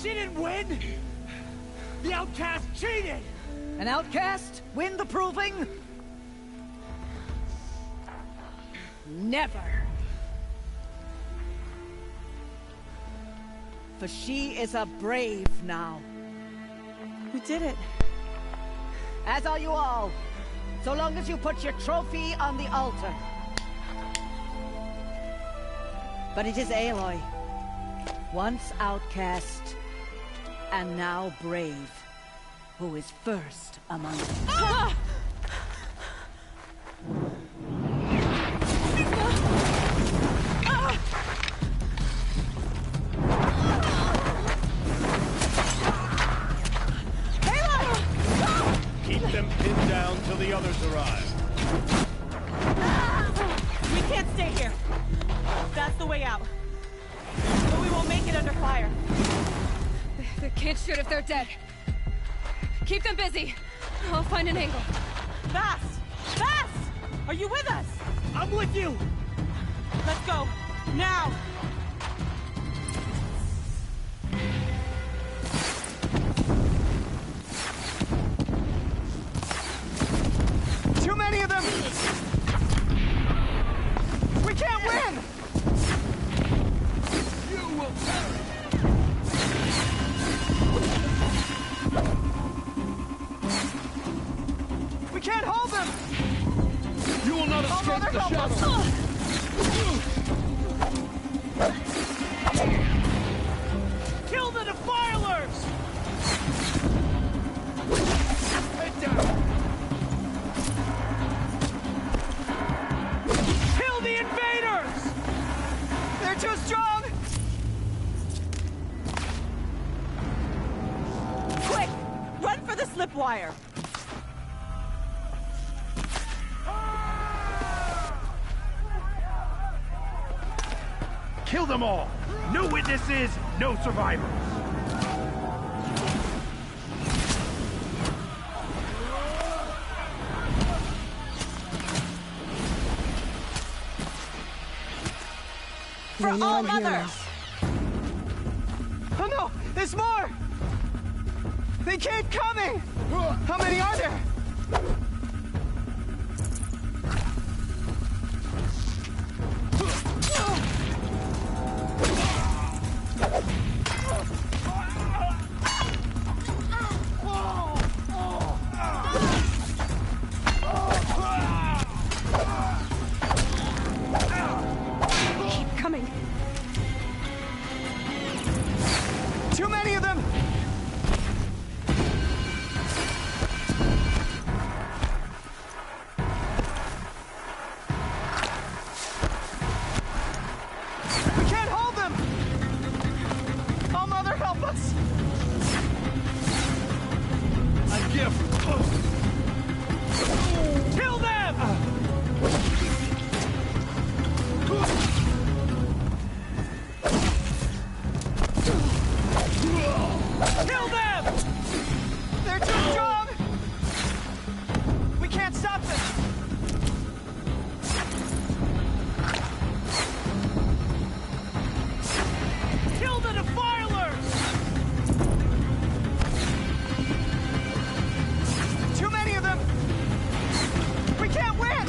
She didn't win! The outcast cheated! An outcast? Win the proving? Never. For she is a brave now. We did it. As are you all. So long as you put your trophy on the altar. But it is Aloy. Once outcast, and now brave, who is first among them. Ah! Keep them pinned down till the others arrive. We can't stay here. That's the way out. But we won't make it under fire. They can't shoot if they're dead. Keep them busy. I'll find an angle. Fast! Fast! Are you with us? I'm with you! Let's go. Now! Too many of them! We can't win! You will perish! We can't hold them! You will not escape the shadow! Kill the defilers! Head down! Kill the invaders! They're too strong! Quick! Run for the slip wire! Kill them all! No witnesses, no survivors! For all mothers! Oh no! There's more! They keep coming! How many are there? Keep coming. Too many of them! We can't hold them! Oh, Mother, help us! A gift! Kill them! Kill them! They're too strong! We can't stop them! Kill the defilers! Too many of them! We can't win!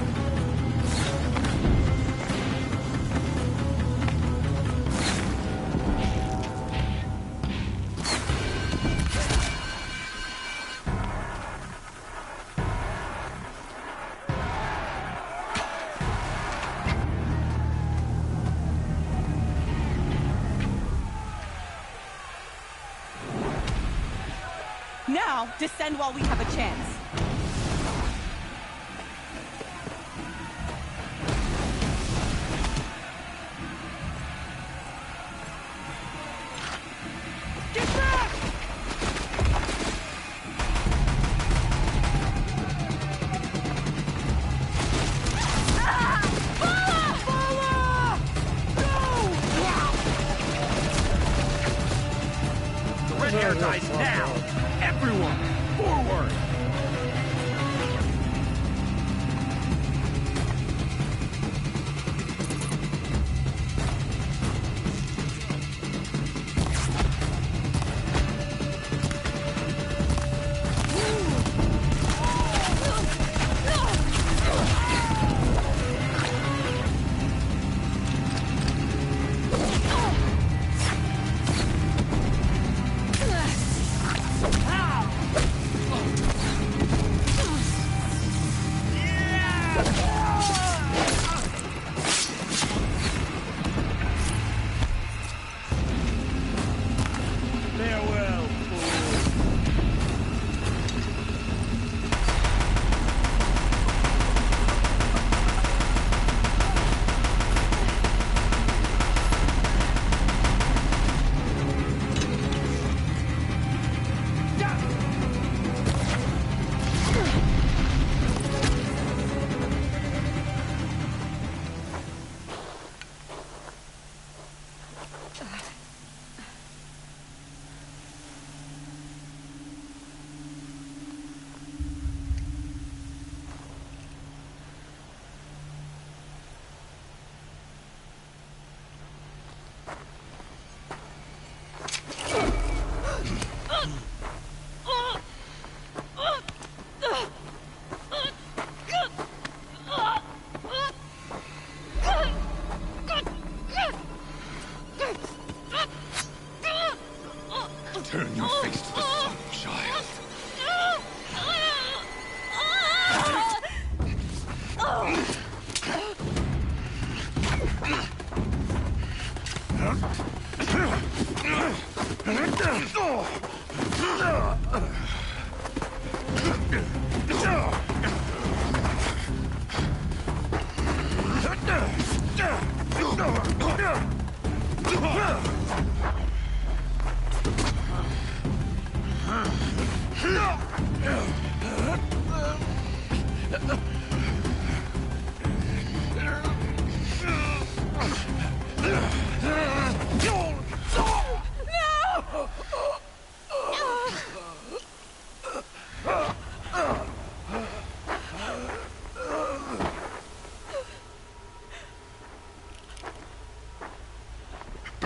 Now, descend while we have a chance. Get back! The red hair dies now! Everyone, forward!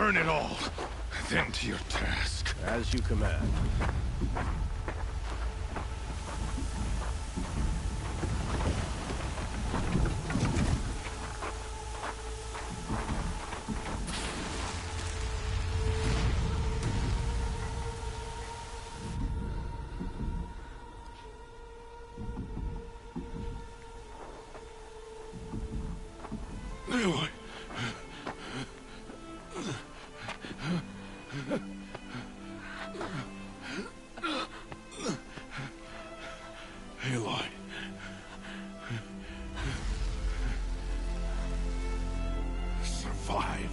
Burn it all. Then to your task. As you command. Aloy. Aloy. Survive.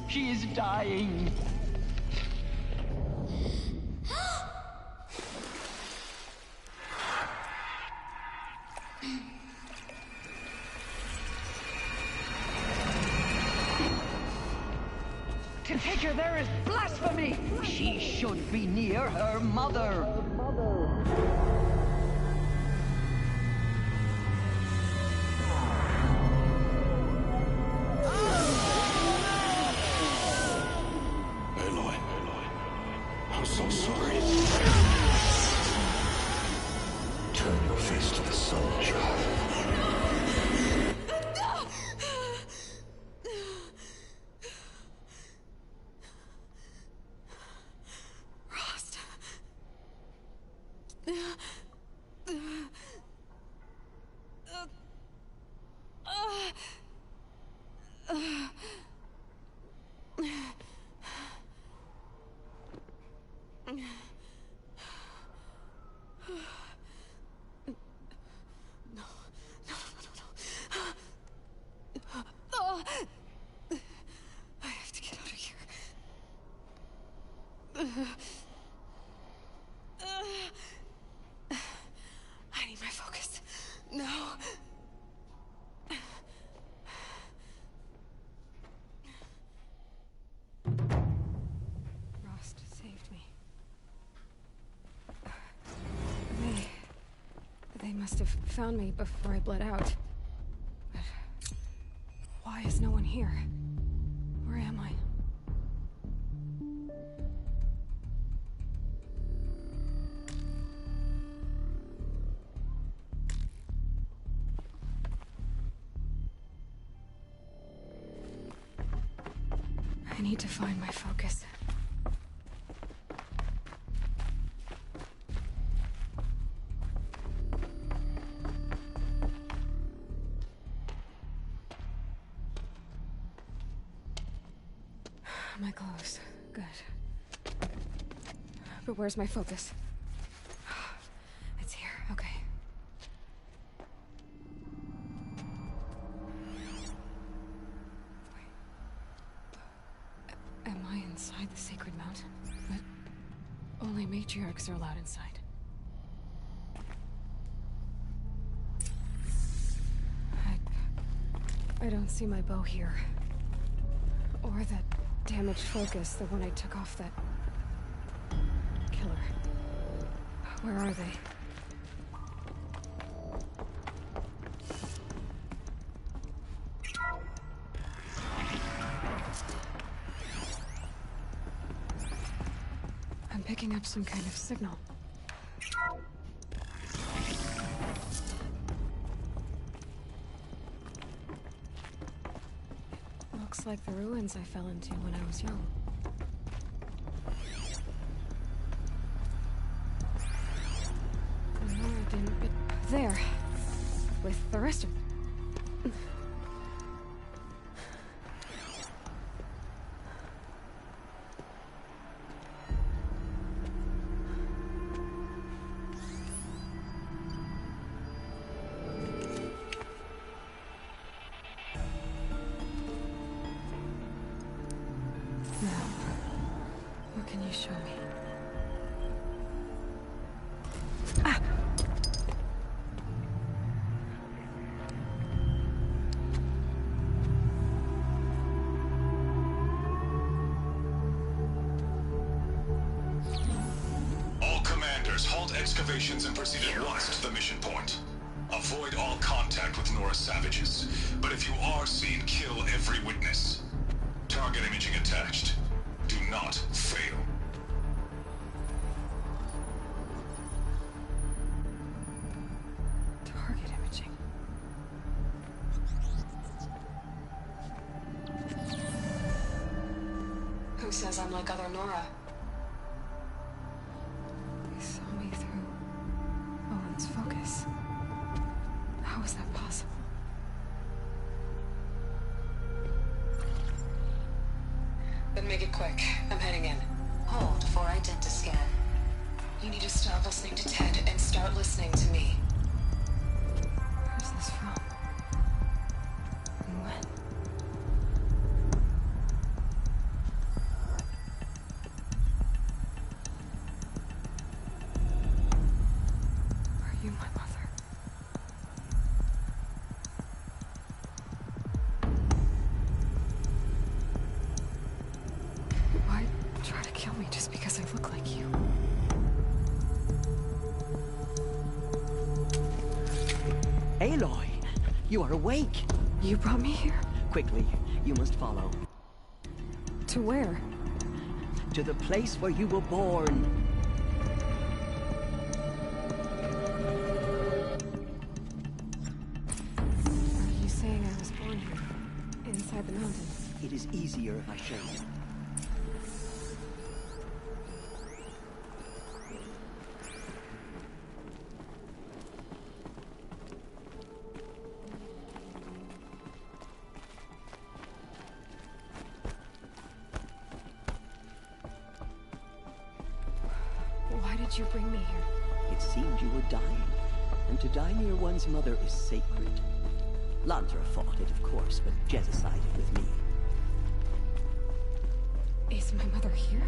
She is dying. To take her there is blasphemy. She should be near her mother. Aloy. I'm so sorry. Turn your face to the sun, child. I have to get out of here. I need my focus. No. Rost saved me. They must have found me before I bled out. But why is no one here? Where am I? I need to find my focus. My clothes. Good. But where's my focus? It's here. Okay. Am I inside the sacred mountain? But only matriarchs are allowed inside. I don't see my bow here. Or that damaged focus, the one I took off that killer. Where are they? I'm picking up some kind of signal. Looks like the ruins I fell into when I was young. No, I didn't get there with the rest of them. Please show me. All commanders, halt excavations and proceed at once to the mission point. Avoid all contact with Nora savages, but if you are seen, kill every witness. Target imaging attached. Do not fail. Target imaging. Who says I'm like other Nora? They saw me through Owen's focus. How is that possible? Then make it quick. I'm heading in. Hold for identiscan. You need to stop listening to Ted and start listening to me. Where's this from? And when? Are you my mother? Why try to kill me just because I look like you? Aloy, you are awake. You brought me here? Quickly, you must follow. To where? To the place where you were born. Are you saying I was born here? Inside the mountains? It is easier if I show you. Why did you bring me here? It seemed you were dying, and to die near one's mother is sacred. Landra fought it, of course, but Jezza sided with me. Is my mother here?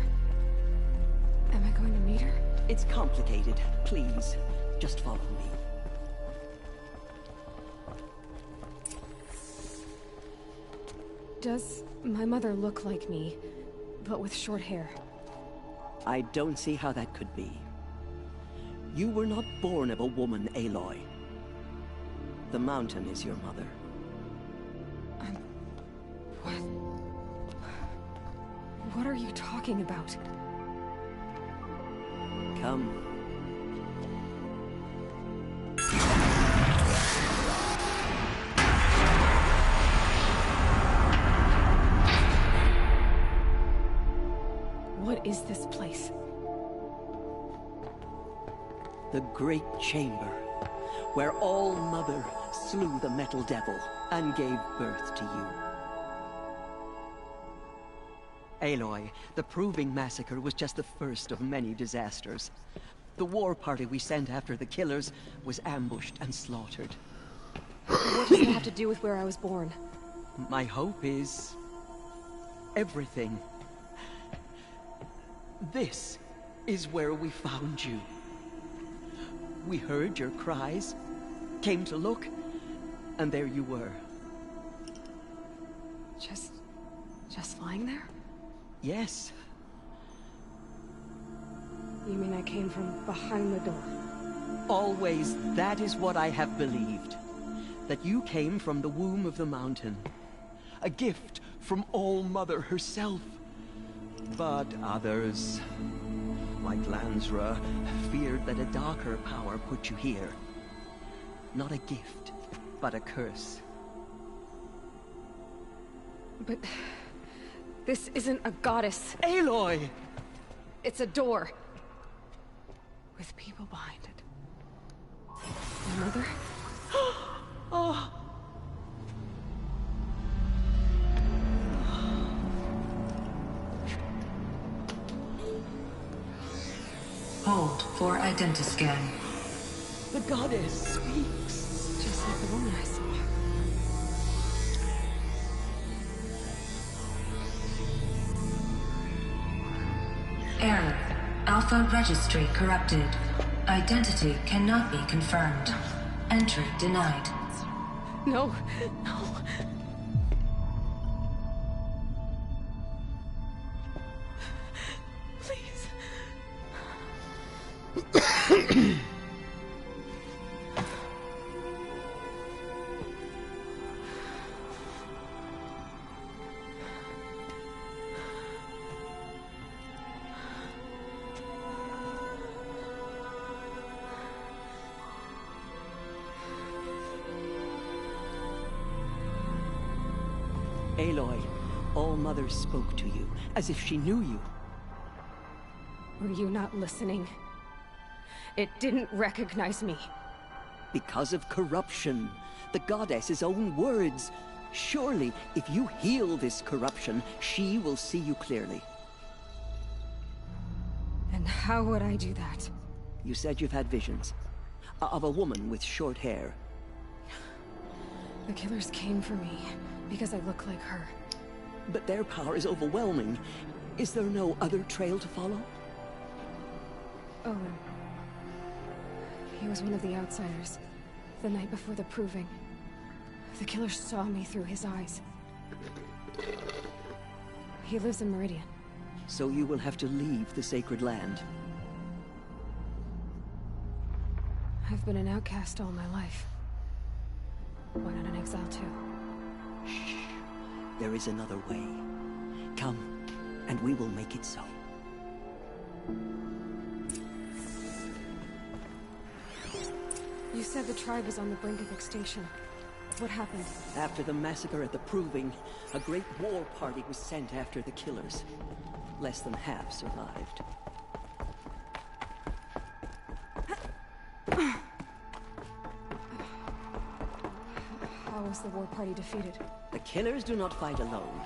Am I going to meet her? It's complicated. Please, just follow me. Does my mother look like me, but with short hair? I don't see how that could be. You were not born of a woman, Aloy. The mountain is your mother. What are you talking about? Come. What is this place? The Great Chamber, where All-Mother slew the Metal Devil and gave birth to you. Aloy, the Proving Massacre was just the first of many disasters. The war party we sent after the killers was ambushed and slaughtered. What does that have to do with where I was born? My hope is... everything. This is where we found you. We heard your cries, came to look, and there you were. Just lying there? Yes. You mean I came from behind the door? Always, that is what I have believed. That you came from the womb of the mountain. A gift from All-Mother herself. But others, like Lansra, feared that a darker power put you here. Not a gift, but a curse. But... this isn't a goddess. Aloy! It's a door. With people behind it. My mother? Oh! Hold for identiscan. The goddess speaks. Just like the woman I saw. Aaron. Alpha registry corrupted. Identity cannot be confirmed. Entry denied. No, no. Please. Aloy, All-Mother spoke to you, as if she knew you. Were you not listening? It didn't recognize me. Because of corruption. The goddess's own words. Surely, if you heal this corruption, she will see you clearly. And how would I do that? You said you've had visions. Of a woman with short hair. The killers came for me, because I look like her. But their power is overwhelming. Is there no other trail to follow? Owen. He was one of the outsiders. The night before the proving. The killer saw me through his eyes. He lives in Meridian. So you will have to leave the sacred land. I've been an outcast all my life. Why not an exile too? Shh. There is another way. Come, and we will make it so. You said the tribe was on the brink of extinction. What happened? After the massacre at the Proving, a great war party was sent after the killers. Less than half survived. How was the war party defeated? The killers do not fight alone.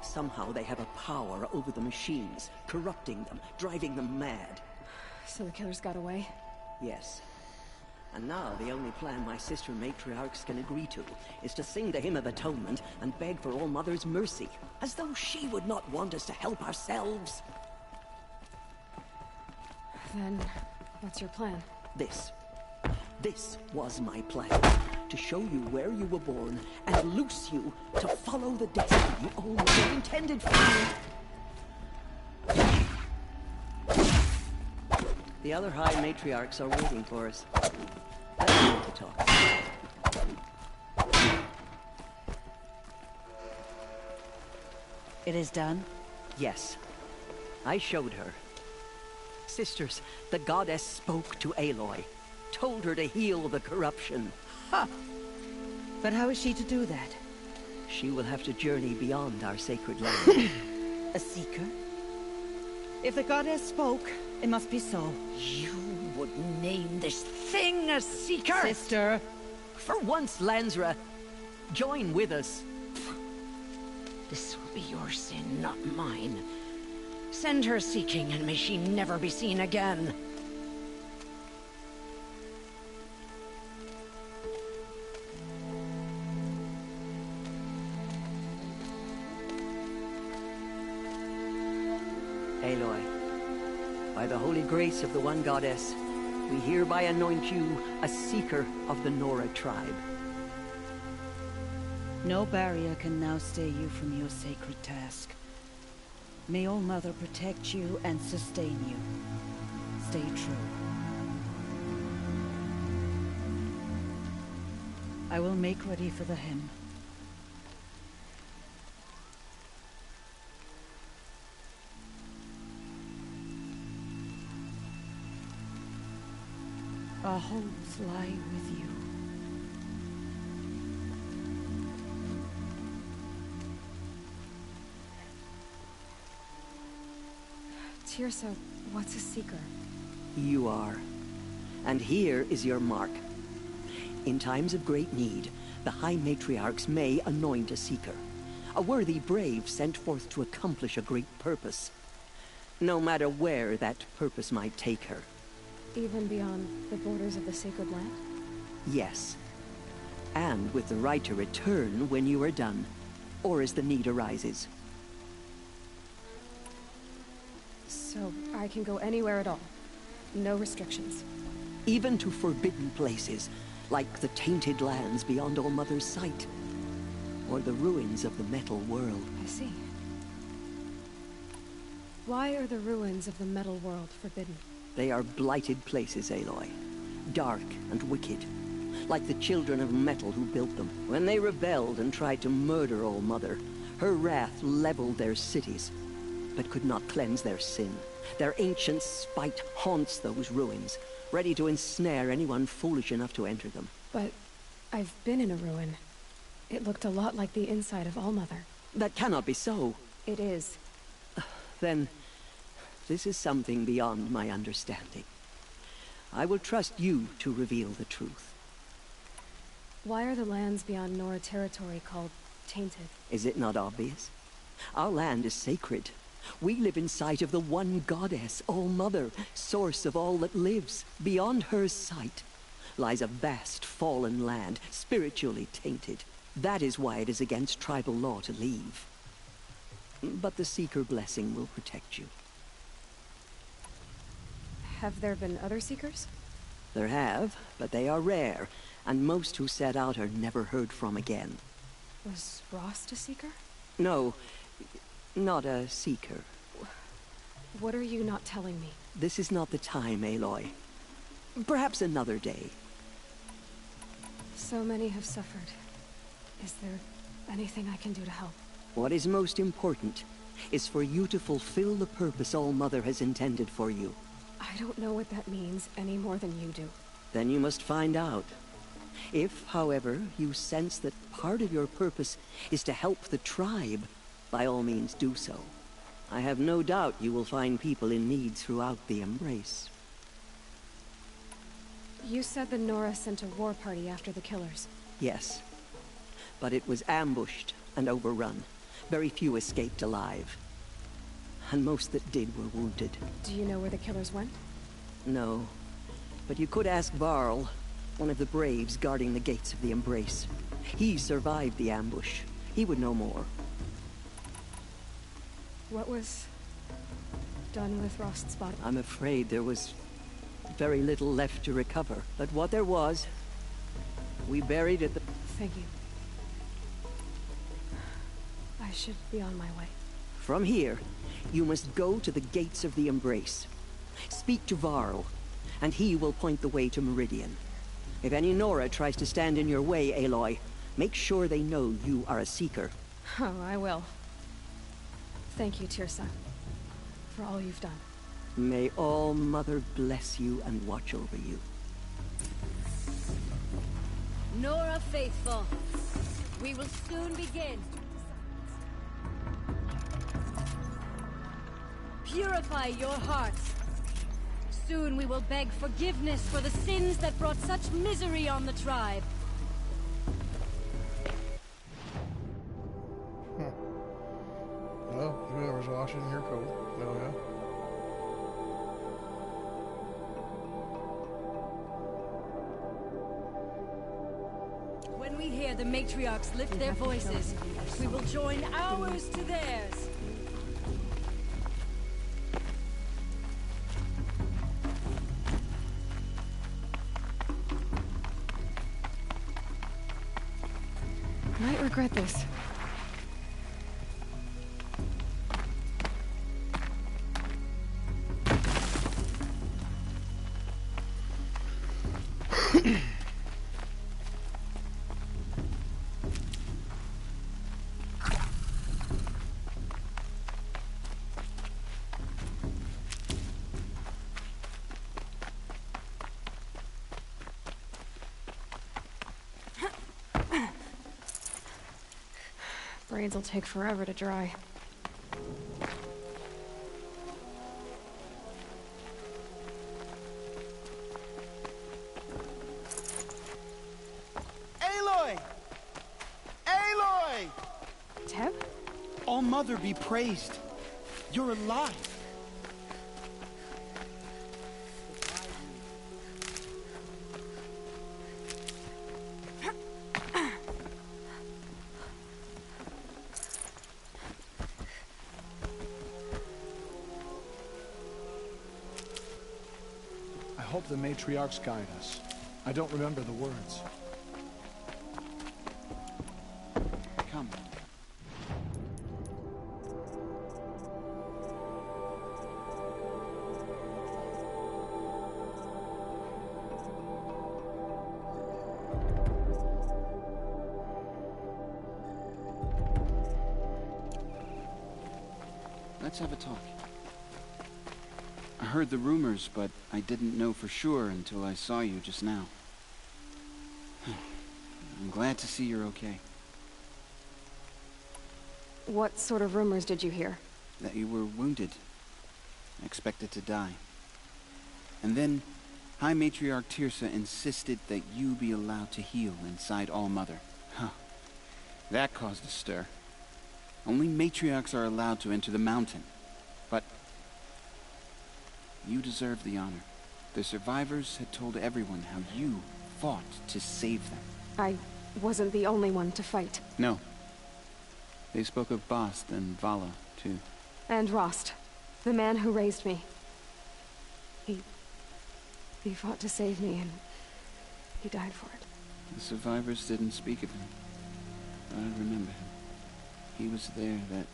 Somehow they have a power over the machines, corrupting them, driving them mad. So the killers got away? Yes. And now the only plan my sister matriarchs can agree to is to sing the Hymn of Atonement and beg for All-Mother's mercy, as though she would not want us to help ourselves. Then, what's your plan? This was my plan. To show you where you were born and loose you to follow the destiny All-Mother intended for you. The other High Matriarchs are waiting for us. Let's go to talk. It is done? Yes. I showed her. Sisters, the goddess spoke to Aloy. Told her to heal the corruption. Ha! But how is she to do that? She will have to journey beyond our sacred land. A seeker? If the goddess spoke, it must be so. You would name this thing a seeker? Sister! For once, Lansra, join with us. This will be your sin, not mine. Send her seeking, and may she never be seen again. Aloy, by the holy grace of the one goddess, we hereby anoint you a seeker of the Nora tribe. No barrier can now stay you from your sacred task. May All-Mother protect you and sustain you. Stay true. I will make ready for the hymn. Our hopes lie with you. Teersa, what's a seeker? You are. And here is your mark. In times of great need, the High Matriarchs may anoint a seeker. A worthy brave sent forth to accomplish a great purpose. No matter where that purpose might take her. Even beyond the borders of the sacred land? Yes. And with the right to return when you are done, or as the need arises. So So I can go anywhere at all. No restrictions. Even to forbidden places, like the tainted lands beyond All Mother's sight. Or the ruins of the metal world. I see. Why are the ruins of the metal world forbidden? They are blighted places, Aloy. Dark and wicked. Like the children of metal who built them. When they rebelled and tried to murder All Mother, her wrath leveled their cities, but could not cleanse their sin. Their ancient spite haunts those ruins, ready to ensnare anyone foolish enough to enter them. But I've been in a ruin. It looked a lot like the inside of All Mother. That cannot be so. It is. Then, this is something beyond my understanding. I will trust you to reveal the truth. Why are the lands beyond Nora territory called tainted? Is it not obvious? Our land is sacred. We live in sight of the one goddess, All Mother, source of all that lives. Beyond her sight lies a vast fallen land, spiritually tainted. That is why it is against tribal law to leave. But the Seeker blessing will protect you. Have there been other Seekers? There have, but they are rare, and most who set out are never heard from again. Was Rost a Seeker? No, not a Seeker. What are you not telling me? This is not the time, Aloy. Perhaps another day. So many have suffered. Is there anything I can do to help? What is most important is for you to fulfill the purpose All Mother has intended for you. I don't know what that means any more than you do. Then you must find out. If, however, you sense that part of your purpose is to help the tribe, by all means do so. I have no doubt you will find people in need throughout the Embrace. You said the Nora sent a war party after the killers. Yes. But it was ambushed and overrun. Very few escaped alive. And most that did were wounded. Do you know where the killers went? No. But you could ask Varl, one of the Braves guarding the gates of the Embrace. He survived the ambush. He would know more. What was done with Rost's body? I'm afraid there was very little left to recover. But what there was, we buried at the... Thank you. I should be on my way. From here, you must go to the gates of the Embrace. Speak to Varl, and he will point the way to Meridian. If any Nora tries to stand in your way, Aloy, make sure they know you are a Seeker. Oh, I will. Thank you, Teersa, for all you've done. May All Mother bless you and watch over you. Nora faithful, we will soon begin. Purify your hearts. Soon we will beg forgiveness for the sins that brought such misery on the tribe. Well, whoever's watching, you're cool. Oh, yeah. When we hear the matriarchs lift their voices, we will join ours to theirs. Might regret this. Braids will take forever to dry. Aloy! Aloy! Teb? All Mother be praised. You're alive. hope the matriarchs guide us. I don't remember the words. Come. Let's have a talk. I heard the rumors, but I didn't know for sure until I saw you just now. I'm glad to see you're okay. What sort of rumors did you hear? That you were wounded. Expected to die. And then, High Matriarch Tirsa insisted that you be allowed to heal inside All-Mother. Huh. That caused a stir. Only matriarchs are allowed to enter the mountain. But you deserve the honor. The survivors had told everyone how you fought to save them. I wasn't the only one to fight. No. They spoke of Bast and Vala, too. And Rost, the man who raised me. He fought to save me, and he died for it. The survivors didn't speak of him, but I remember him. He was there that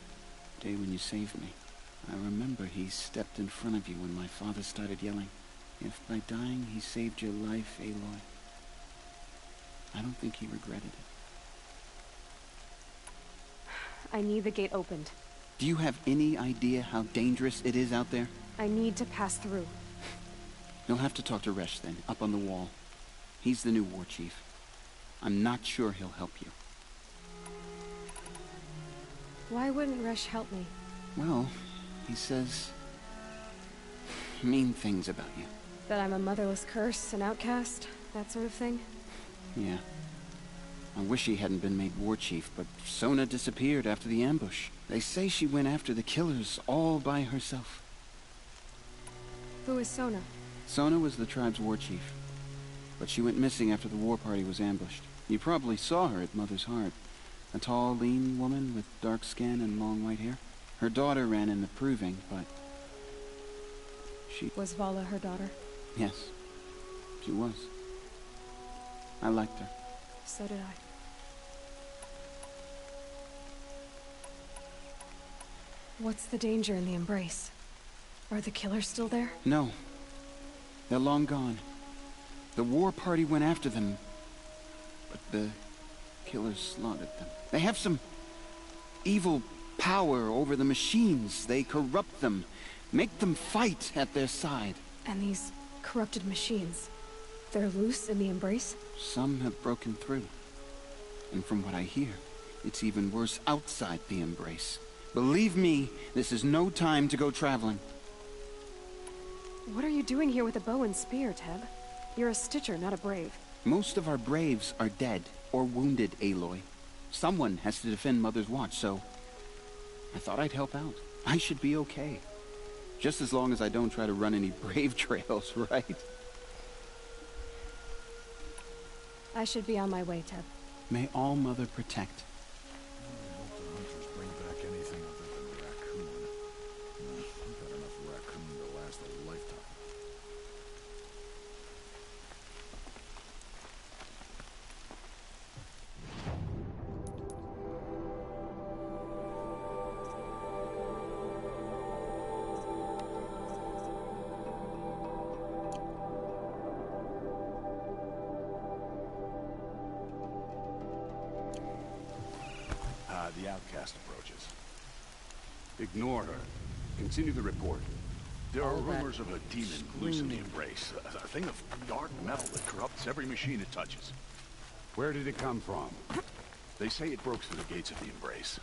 day when you saved me. I remember he stepped in front of you when my father started yelling. If by dying he saved your life, Aloy, I don't think he regretted it. I need the gate opened. Do you have any idea how dangerous it is out there? I need to pass through. You'll have to talk to Resh then, up on the wall. He's the new war chief. I'm not sure he'll help you. Why wouldn't Resh help me? Well, he says mean things about you. That I'm a motherless curse, an outcast, that sort of thing? Yeah. I wish he hadn't been made war chief, but Sona disappeared after the ambush. They say she went after the killers all by herself. Who is Sona? Sona was the tribe's war chief, but she went missing after the war party was ambushed. You probably saw her at Mother's Heart. A tall, lean woman with dark skin and long white hair. Her daughter ran in the proving, but she... Was Vala her daughter? Yes, she was. I liked her. So did I. What's the danger in the embrace? Are the killers still there? No. They're long gone. The war party went after them, but the killers slaughtered them. They have some evil power over the machines. They corrupt them, make them fight at their side. And these corrupted machines, they're loose in the embrace? Some have broken through. And from what I hear, it's even worse outside the embrace. Believe me, this is no time to go traveling. What are you doing here with a bow and spear, Teb? You're a Stitcher, not a brave. Most of our braves are dead or wounded, Aloy. Someone has to defend Mother's Watch, so I thought I'd help out. I should be okay. Just as long as I don't try to run any brave trails, right? I should be on my way, Teb. May All Mother protect. I hope the hunters bring back anything other than raccoon. I've got enough raccoon to last a lifetime. The outcast approaches. Ignore her. Continue the report. There are rumors of a demon loose in the embrace. A thing of dark metal that corrupts every machine it touches. Where did it come from? They say it broke through the gates of the embrace.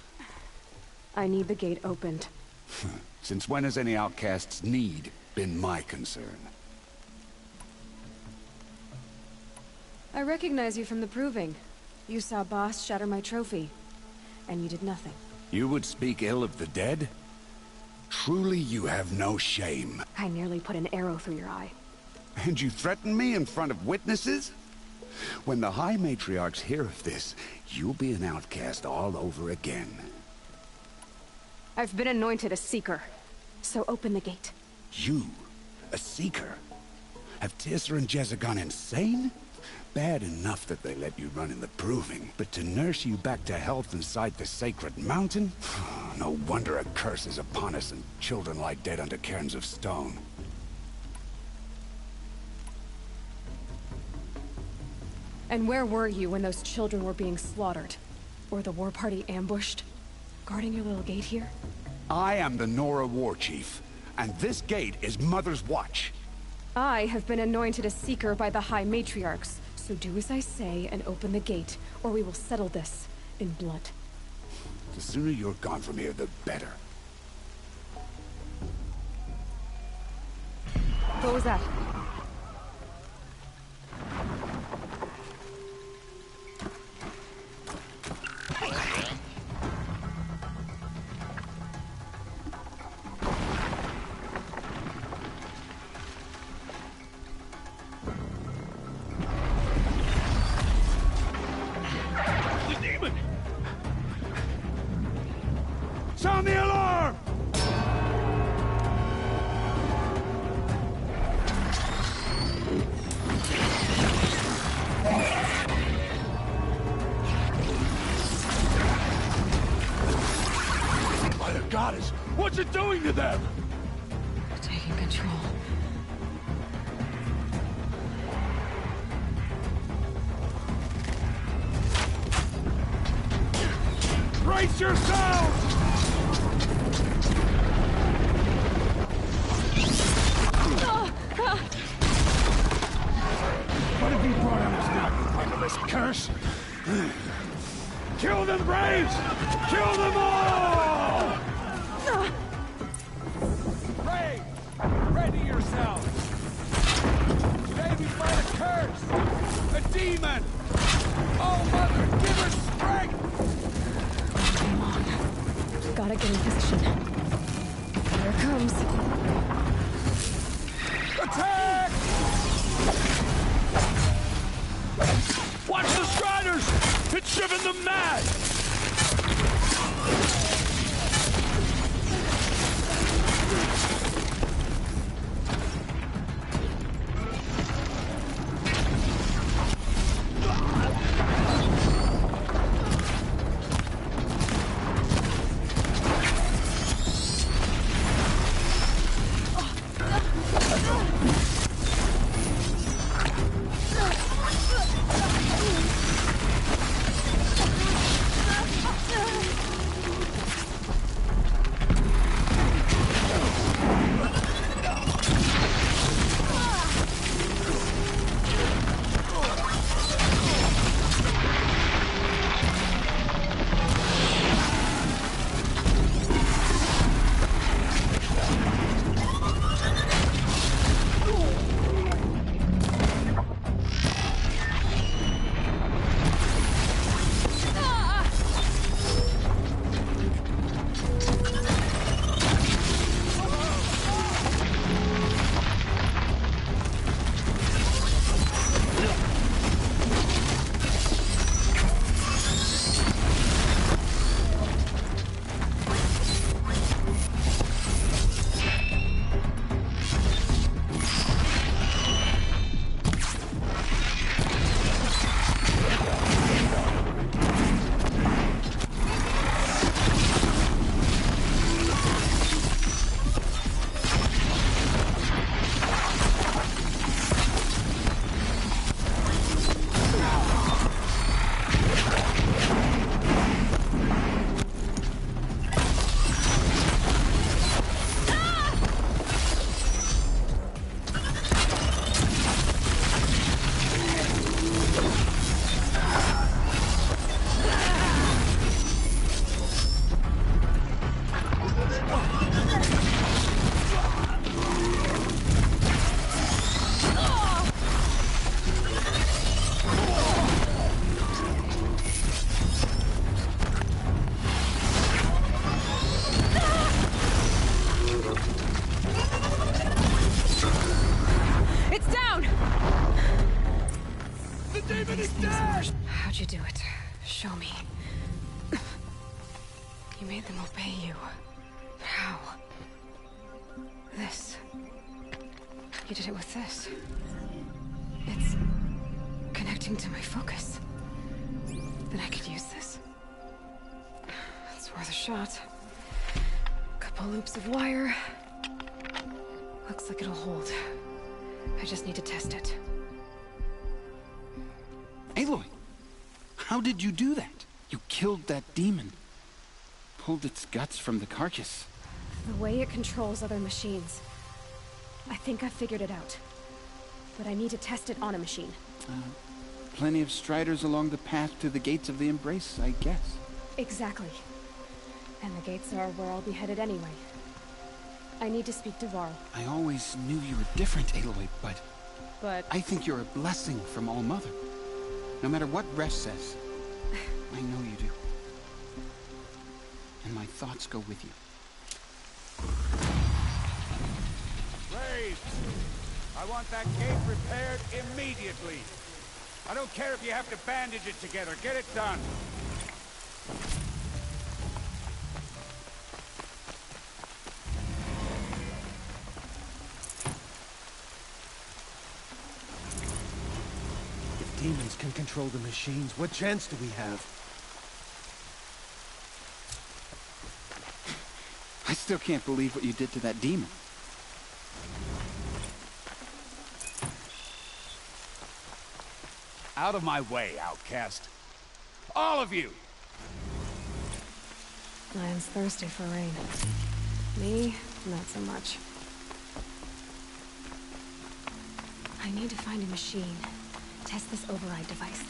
I need the gate opened. Since when has any outcast's need been my concern? I recognize you from the proving. You saw Boss shatter my trophy. And you did nothing. You would speak ill of the dead? Truly you have no shame. I nearly put an arrow through your eye. And you threaten me in front of witnesses? When the High Matriarchs hear of this, you'll be an outcast all over again. I've been anointed a Seeker. So open the gate. You? A Seeker? Have Tissa and Jezza gone insane? Bad enough that they let you run in the proving, but to nurse you back to health inside the sacred mountain? No wonder a curse is upon us and children lie dead under cairns of stone. And where were you when those children were being slaughtered? Or the war party ambushed? Guarding your little gate here? I am the Nora war chief, and this gate is Mother's watch. I have been anointed a seeker by the High Matriarchs, so do as I say and open the gate, or we will settle this in blood. The sooner you're gone from here, the better. What was that? Sound the alarm! By the goddess, what's it doing to them? Taking control. Brace yourselves! What have you brought on us now, you fingerless curse? Kill them, Braves! Kill them all! Ray! Ready yourselves! Today we fight a curse! A demon! Oh, Mother, give us strength! Come on. Gotta get in position. Here it comes. Attack! Watch the Striders! It's driven them mad! How'd you do it? Show me. You made them obey you. How? This. He did it with this. It's connecting to my focus. Then I could use this. It's worth a shot. Couple loops of wire. Looks like it'll hold. I just need to test it. Aloy! How did you do that? You killed that demon. Pulled its guts from the carcass. The way it controls other machines. I think I figured it out. But I need to test it on a machine. Plenty of striders along the path to the gates of the Embrace, I guess. Exactly. And the gates are where I'll be headed anyway. I need to speak to Varl. I always knew you were different, Aloy, but... But... I think you're a blessing from All Mother. No matter what Resh says, I know you do. And my thoughts go with you. Graves! I want that gate repaired immediately. I don't care if you have to bandage it together. Get it done. If demons can control the machines, what chance do we have? I still can't believe what you did to that demon. Out of my way, outcast. All of you! Lion's thirsty for rain. Me, not so much. I need to find a machine. Test this override device.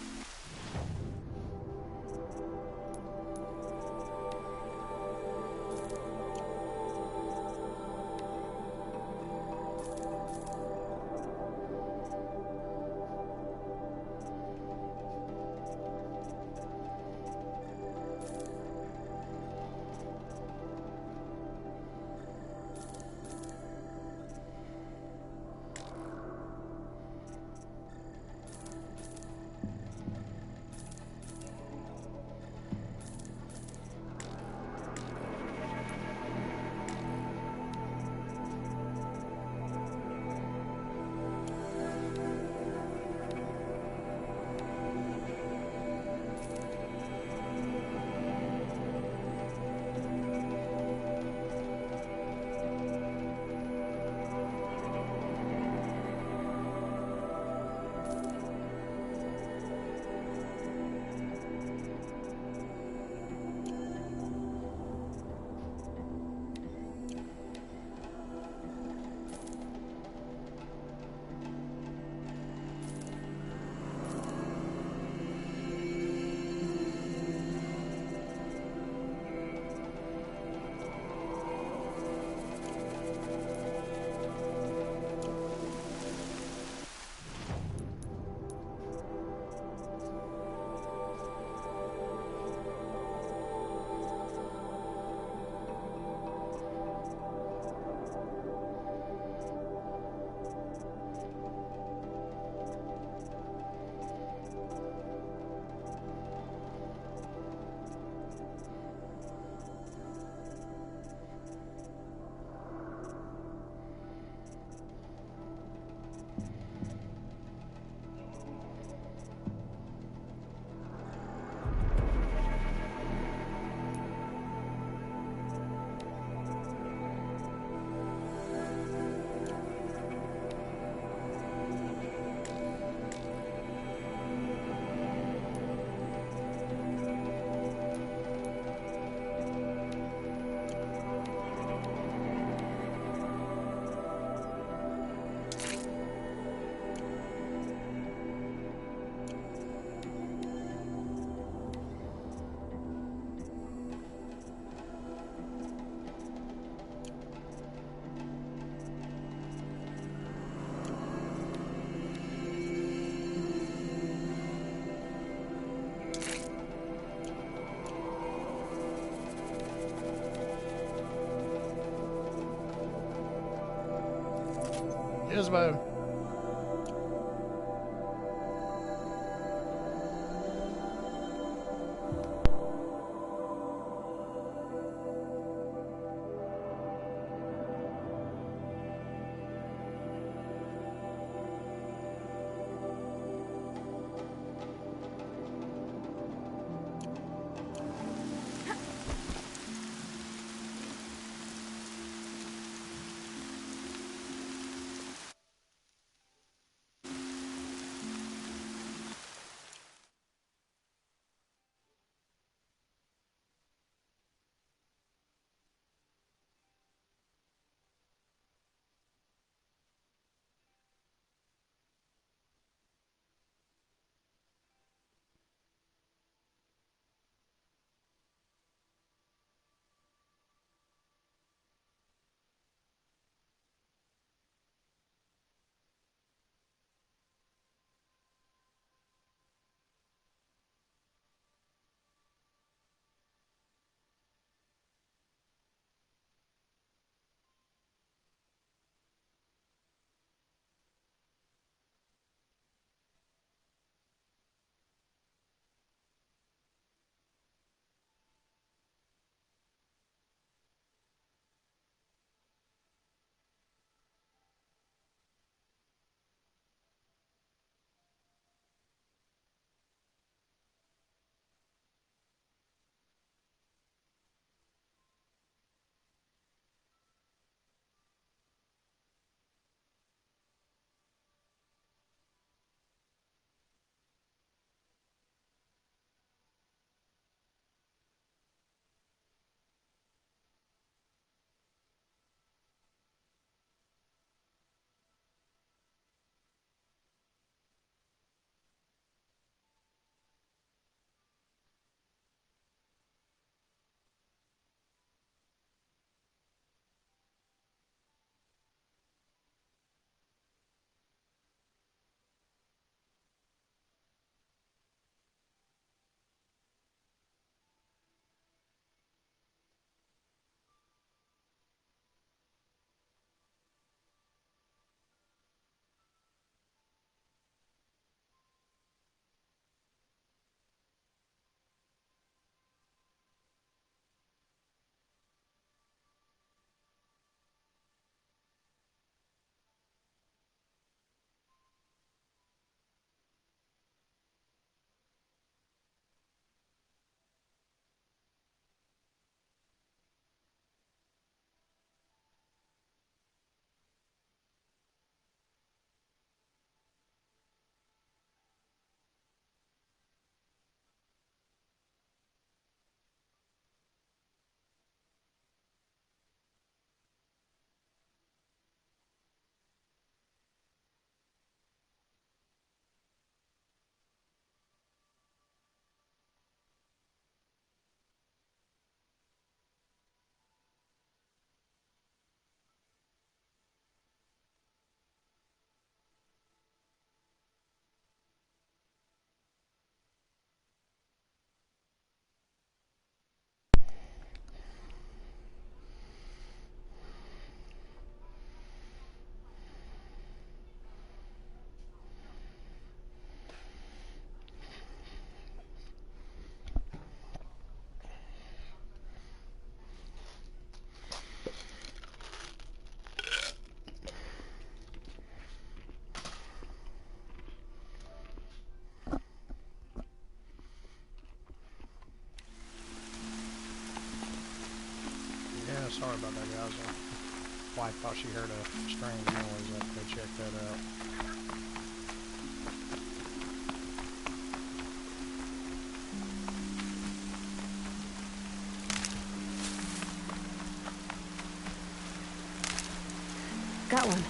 Gizmo. Sorry about that, guys. My wife thought she heard a strange noise. I have to go check that out. Got one.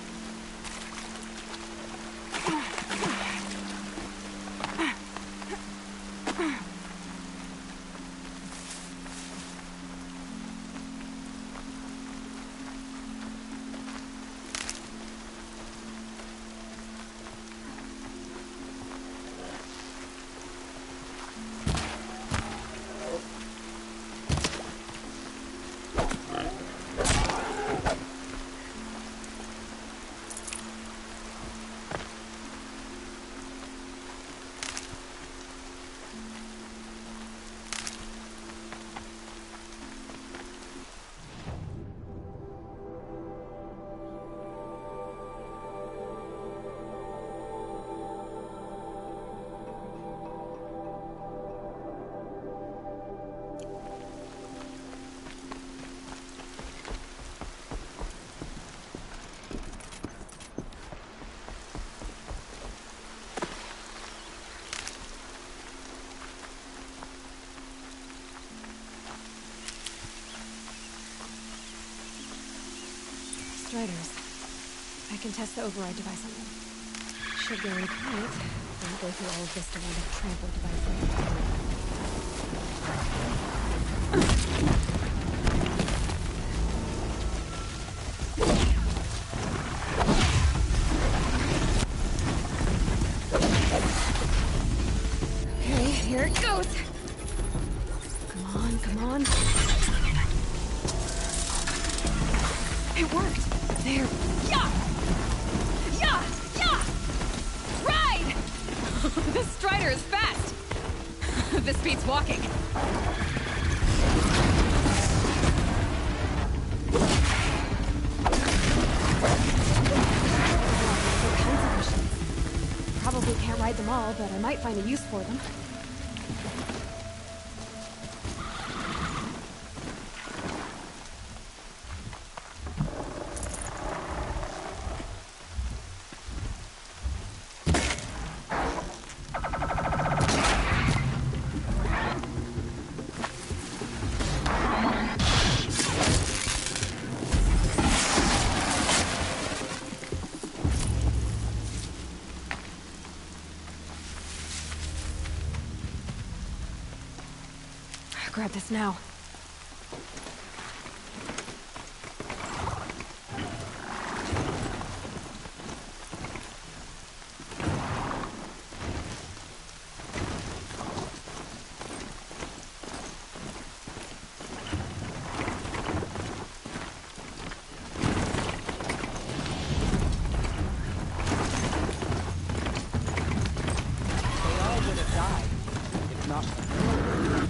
Striders. I can test the override device on them. Should go in quiet. Don't go through all of this to wind up trampled device. Okay, here it goes. Come on, come on. It worked! There. Yeah! Yeah! Yeah! Ride! This Strider is fast! This beats walking. All kinds of machines. Probably can't ride them all, but I might find a use for them. Grab this now. They all would have died, if not for her.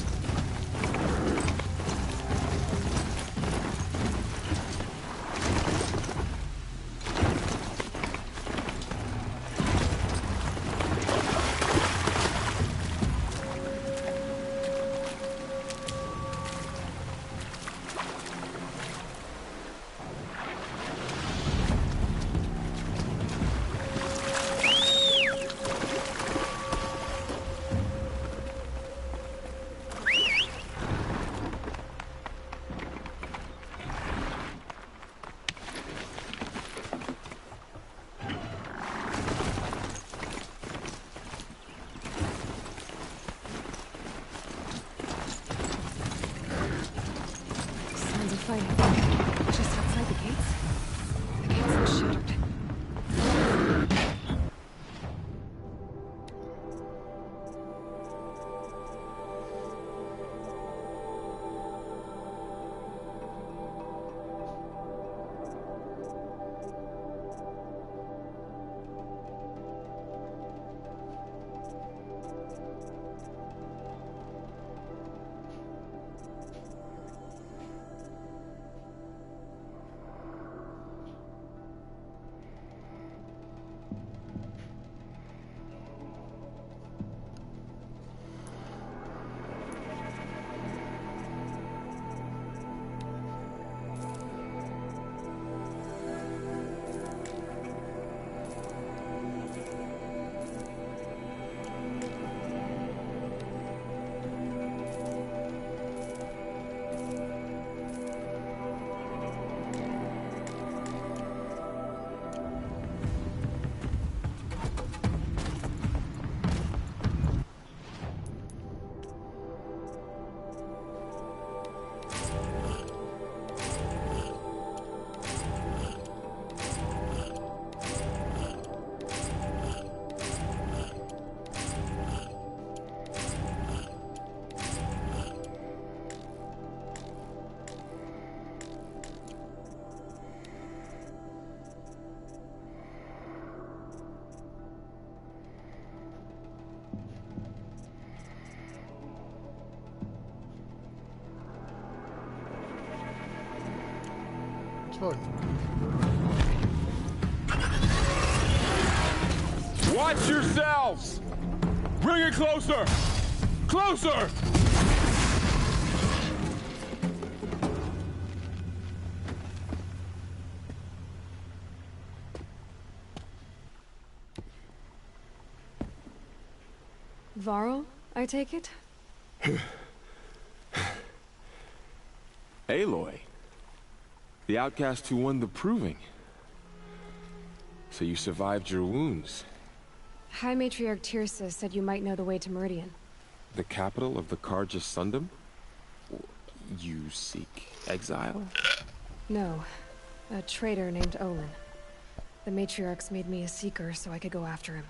Sounds of fighting. Just outside the gates. The gates are shuttered. Fuck. Watch yourselves! Bring it closer! Closer! Varl, I take it? Aloy. The outcast who won the proving. So you survived your wounds. High Matriarch Tirsa said you might know the way to Meridian. The capital of the H1gh3rth4nje5u5? You seek exile? No. A traitor named Olin. The Matriarchs made me a seeker so I could go after him.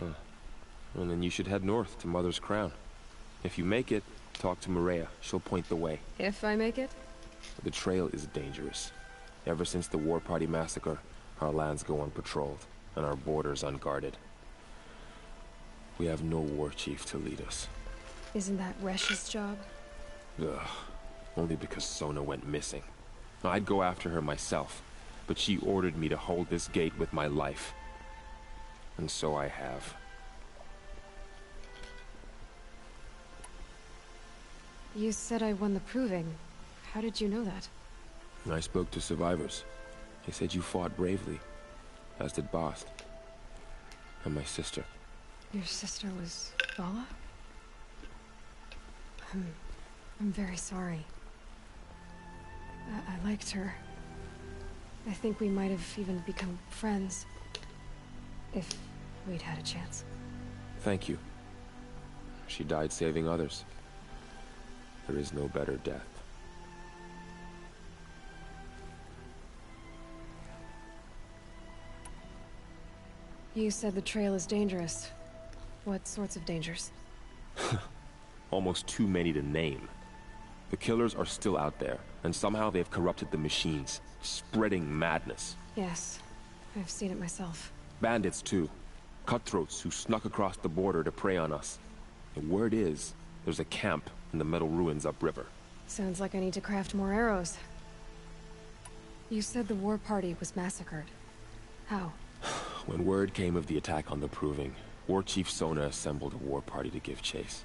Well, then you should head north to Mother's Crown. If you make it, talk to Maria. She'll point the way. If I make it? The trail is dangerous. Ever since the War Party massacre, our lands go unpatrolled, and our borders unguarded. We have no war chief to lead us. Isn't that Resh's job? Ugh. Only because Sona went missing. I'd go after her myself, but she ordered me to hold this gate with my life. And so I have. You said I won the proving. How did you know that? I spoke to survivors. They said you fought bravely, as did Bast. And my sister. Your sister was Vala? I'm very sorry. I liked her. I think we might have even become friends. If we'd had a chance. Thank you. She died saving others. There is no better death. You said the trail is dangerous. What sorts of dangers? Almost too many to name. The killers are still out there, and somehow they've corrupted the machines, spreading madness. Yes, I've seen it myself. Bandits, too. Cutthroats who snuck across the border to prey on us. And word is, there's a camp in the metal ruins upriver. Sounds like I need to craft more arrows. You said the war party was massacred. How? When word came of the attack on the Proving, War Chief Sona assembled a war party to give chase.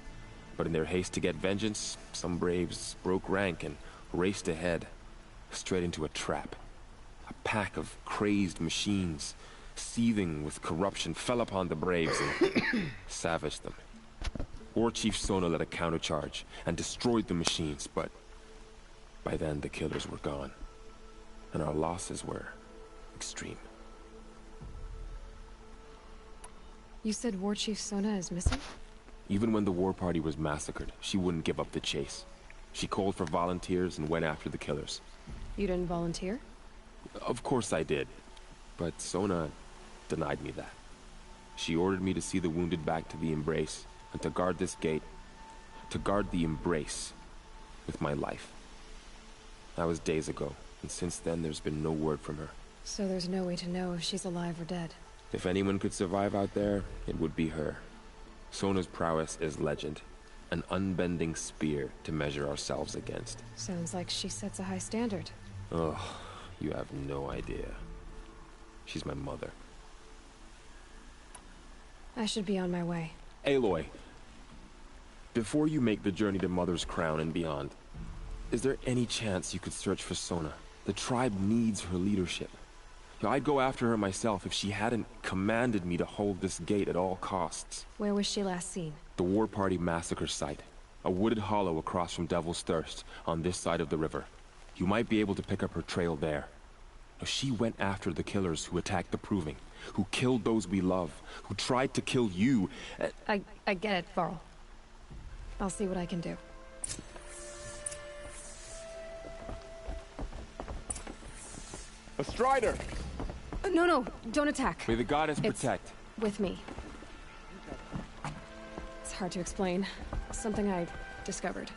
But in their haste to get vengeance, some braves broke rank and raced ahead, straight into a trap. A pack of crazed machines, seething with corruption, fell upon the braves and savaged them. War Chief Sona led a countercharge and destroyed the machines, but by then the killers were gone, and our losses were extreme. You said War Chief Sona is missing? Even when the war party was massacred, she wouldn't give up the chase. She called for volunteers and went after the killers. You didn't volunteer? Of course I did, but Sona denied me that. She ordered me to see the wounded back to the Embrace, and to guard this gate, to guard the Embrace with my life. That was days ago, and since then there's been no word from her. So there's no way to know if she's alive or dead. If anyone could survive out there, it would be her. Sona's prowess is legend, an unbending spear to measure ourselves against. Sounds like she sets a high standard. Ugh, you have no idea. She's my mother. I should be on my way. Aloy, before you make the journey to Mother's Crown and beyond, is there any chance you could search for Sona? The tribe needs her leadership. I'd go after her myself if she hadn't commanded me to hold this gate at all costs. Where was she last seen? The War Party massacre site. A wooded hollow across from Devil's Thirst, on this side of the river. You might be able to pick up her trail there. She went after the killers who attacked the Proving, who killed those we love, who tried to kill you. I get it, Varl. I'll see what I can do. A Strider! No, don't attack. May the goddess protect. With me. It's hard to explain. Something I discovered.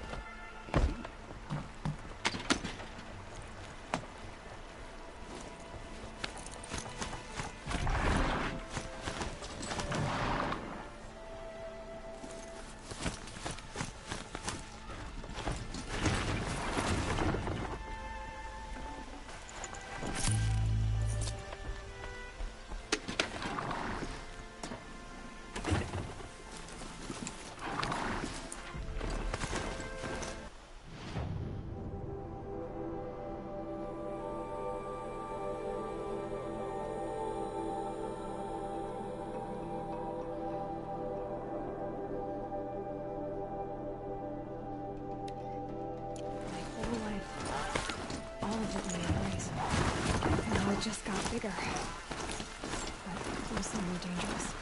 bigger, but mostly more dangerous.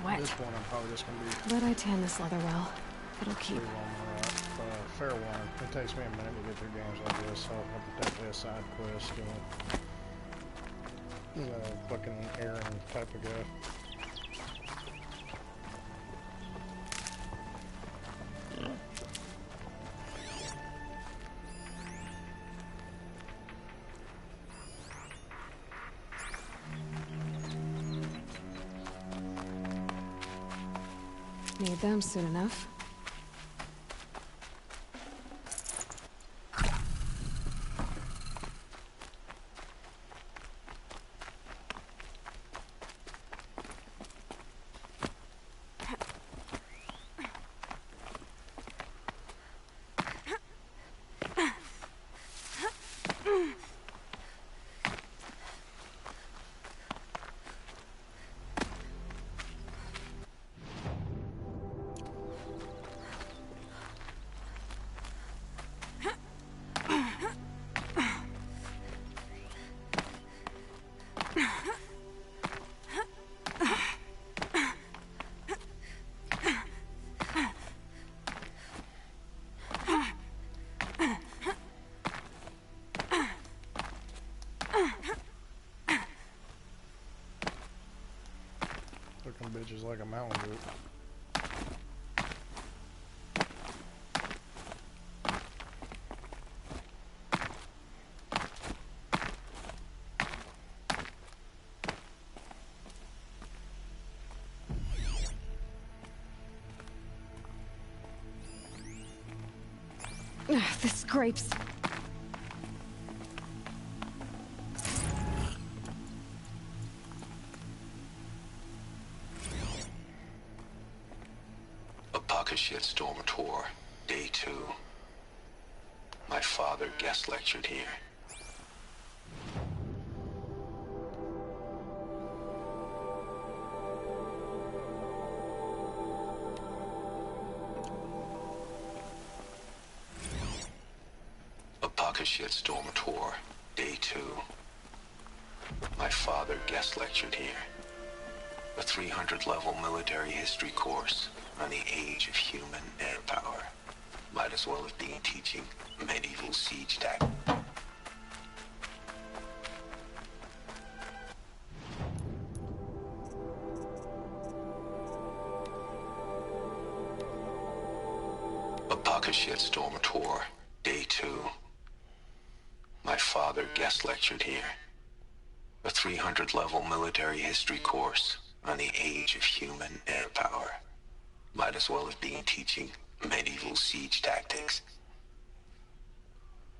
Wet. This one I'm probably just gonna be. But I tan this leather well. It'll keep. Fair warning. It takes me a minute to get through games like this, so I'll definitely a side quest. Fucking Aaron type of guy. Need them soon enough. Looking bitches like a mountain goat. This scrapes. Stormator, Day 2. My father guest lectured here. Stormator, Day 2. My father guest lectured here. A 300-level military history course on the age of human air power. Might as well have been teaching medieval siege tactics. Stormator, Day 2. My father guest lectured here. A 300-level military history course on the age of human air power. Might as well have been teaching medieval siege tactics.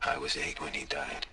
I was 8 when he died.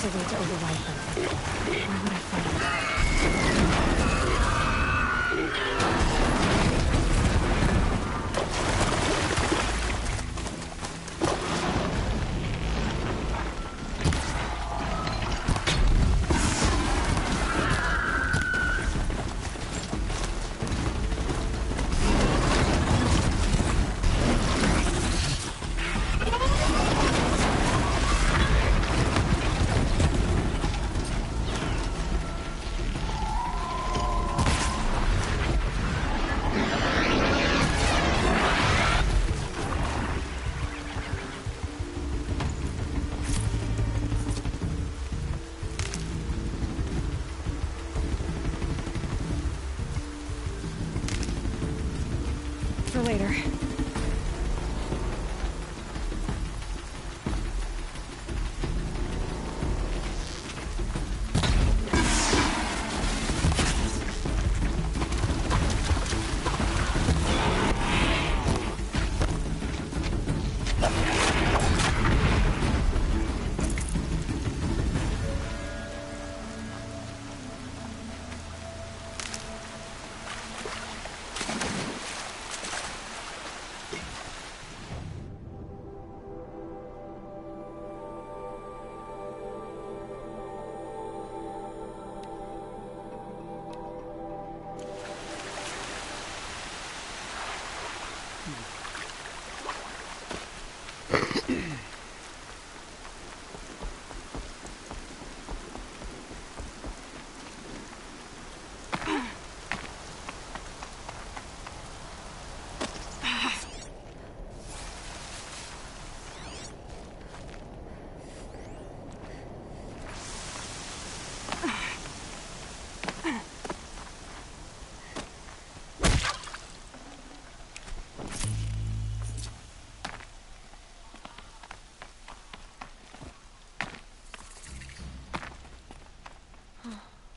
There's a way to override them. Where would I find it? For later.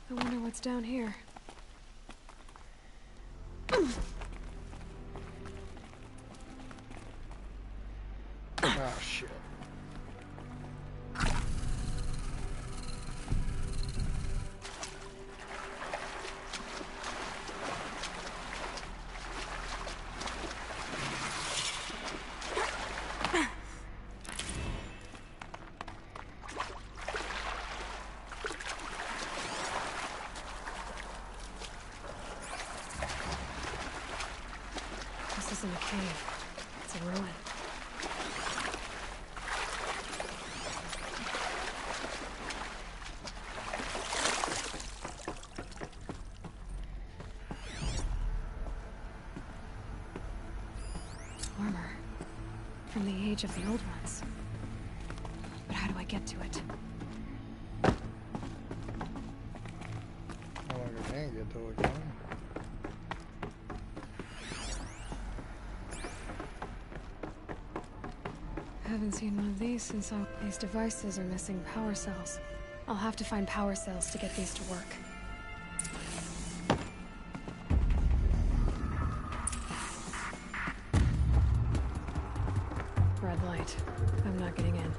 I wonder what's down here. Oh, shit. This isn't a cave. It's a ruin. Armor. From the age of the old ones. But how do I get to it? I don't think I can get to it, can I? I haven't seen one of these since these devices are missing power cells. I'll have to find power cells to get these to work. Red light. I'm not getting in.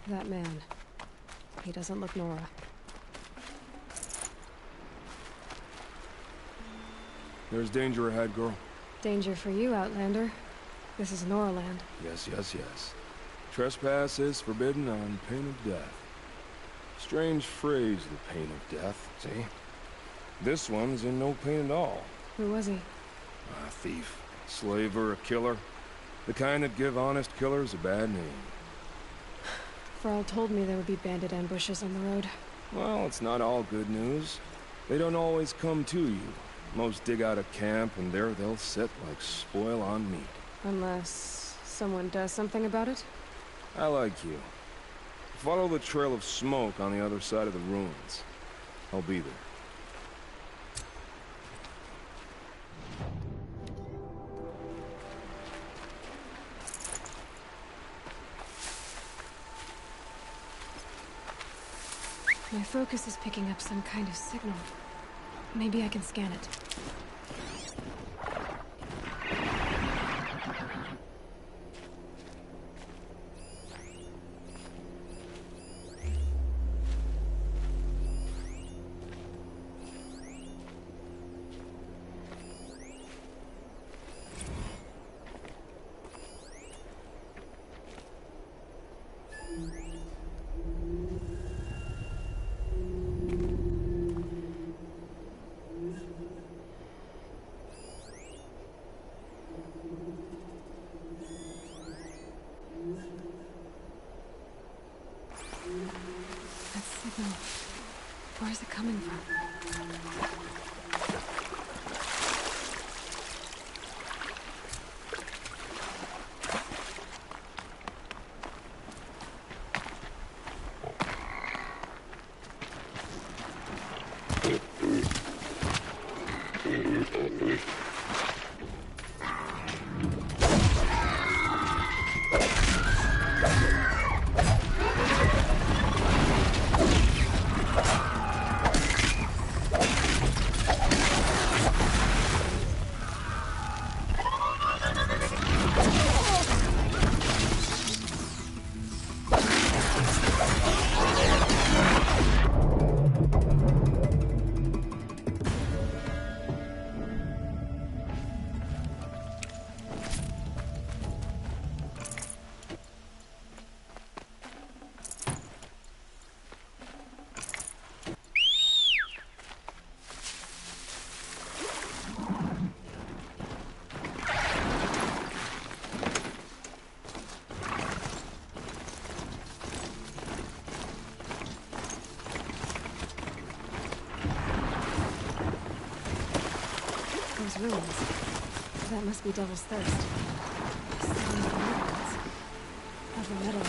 That man. He doesn't look Nora. There's danger ahead, girl. Danger for you, Outlander. This is Nora land. Yes, yes, yes. Trespass is forbidden on pain of death. Strange phrase, the pain of death, see? This one's in no pain at all. Who was he? A thief, slaver, a killer. The kind that give honest killers a bad name. Frall told me there would be bandit ambushes on the road. Well, it's not all good news. They don't always come to you. Most dig out a camp, and there they'll sit like spoil on meat. Unless someone does something about it? I like you. Follow the trail of smoke on the other side of the ruins. I'll be there. My focus is picking up some kind of signal. Maybe I can scan it. Where is it coming from? Those ruins. That must be Devil's Thirst. Seven ruins of the metal.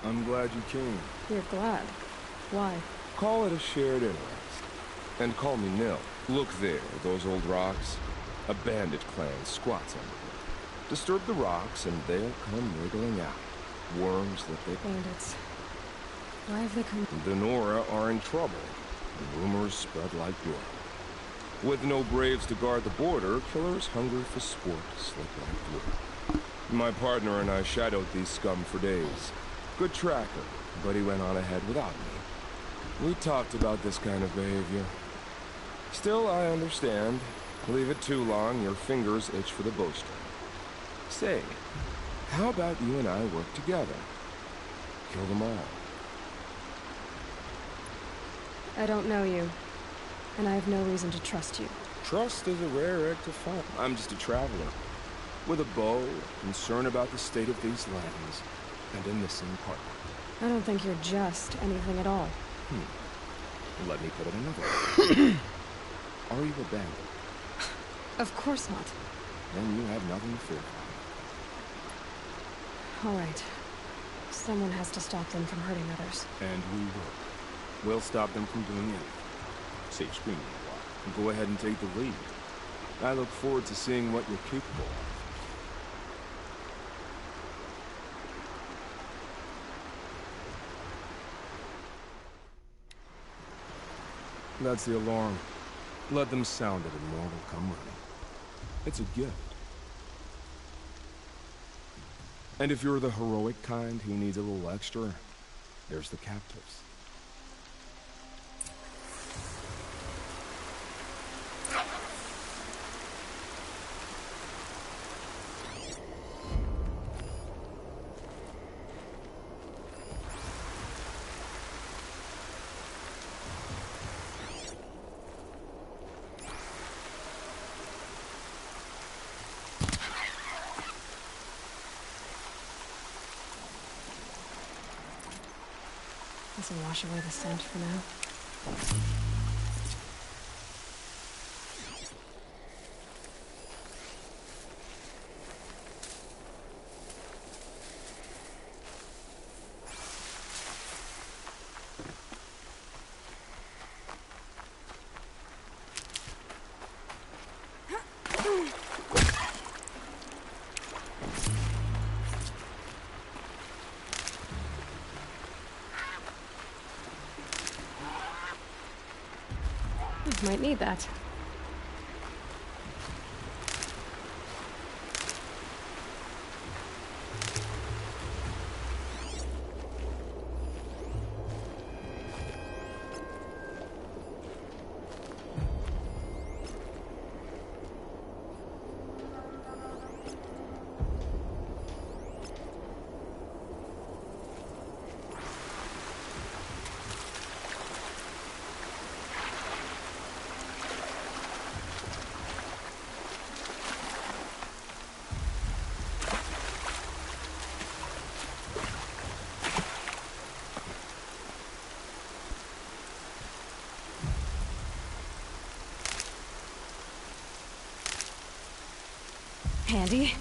I'm glad you came. You're glad? Why? Call it a shared interest. And call me Nil. Look there, those old rocks. A bandit clan squats under them. Disturb the rocks and they'll come wriggling out. Worms that they... Bandits. Why have they come? The Nora are in trouble. The rumors spread like blood. With no braves to guard the border, killers hungry for sport slip right through. My partner and I shadowed these scum for days. Good tracker, but he went on ahead without me. We talked about this kind of behavior. Still, I understand. Leave it too long, your fingers itch for the bowstring. Say, how about you and I work together? Kill them all. I don't know you, and I have no reason to trust you. Trust is a rare egg to find. I'm just a traveler, with a bow, concerned about the state of these lands, and a missing partner. I don't think you're just anything at all. Let me put it another way. Are you a bandit? Of course not. Then you have nothing to fear. All right. Someone has to stop them from hurting others. And we will. We'll stop them from doing anything. Save screaming a while. And go ahead and take the lead. I look forward to seeing what you're capable of. That's the alarm. Let them sound it and more will come running. It's a gift. And if you're the heroic kind who needs a little extra, there's the captives. This will wash away the scent for now. Might need that. Handy.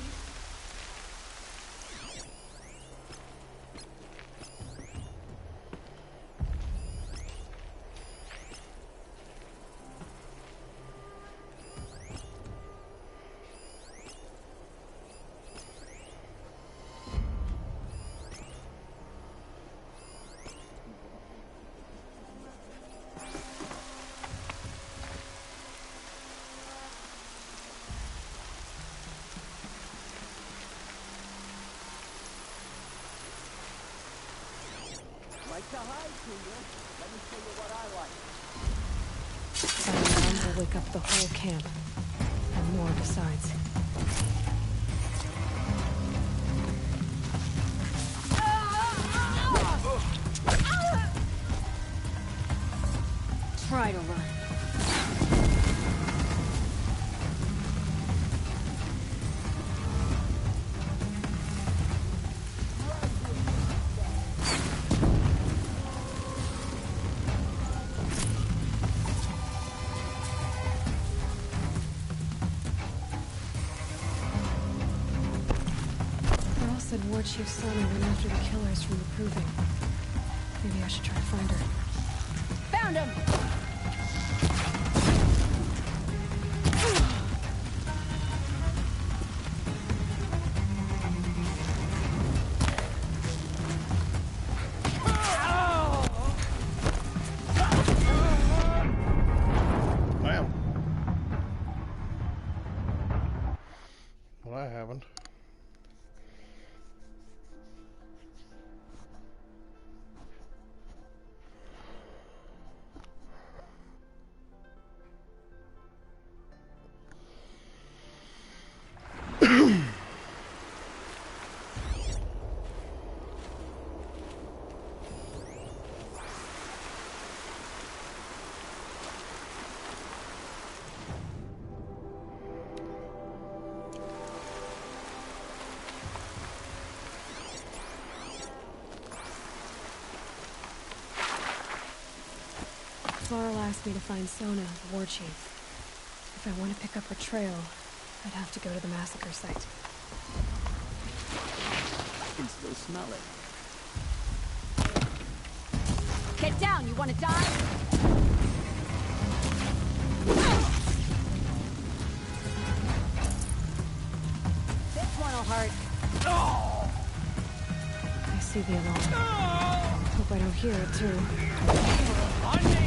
Like to hide, Cougar. Let me show you what I like. That alarm will wake up the whole camp. And more besides. Try to run. Said War Chief's son went after the killers from the Proving. Maybe I should try to find her. Found him! Varl asked me to find Sona, the war chief. If I want to pick up her trail, I'd have to go to the massacre site. I can still smell it. Get down, you want to die? This one'll hurt. I see the alarm. Hope I don't hear it, too. On me!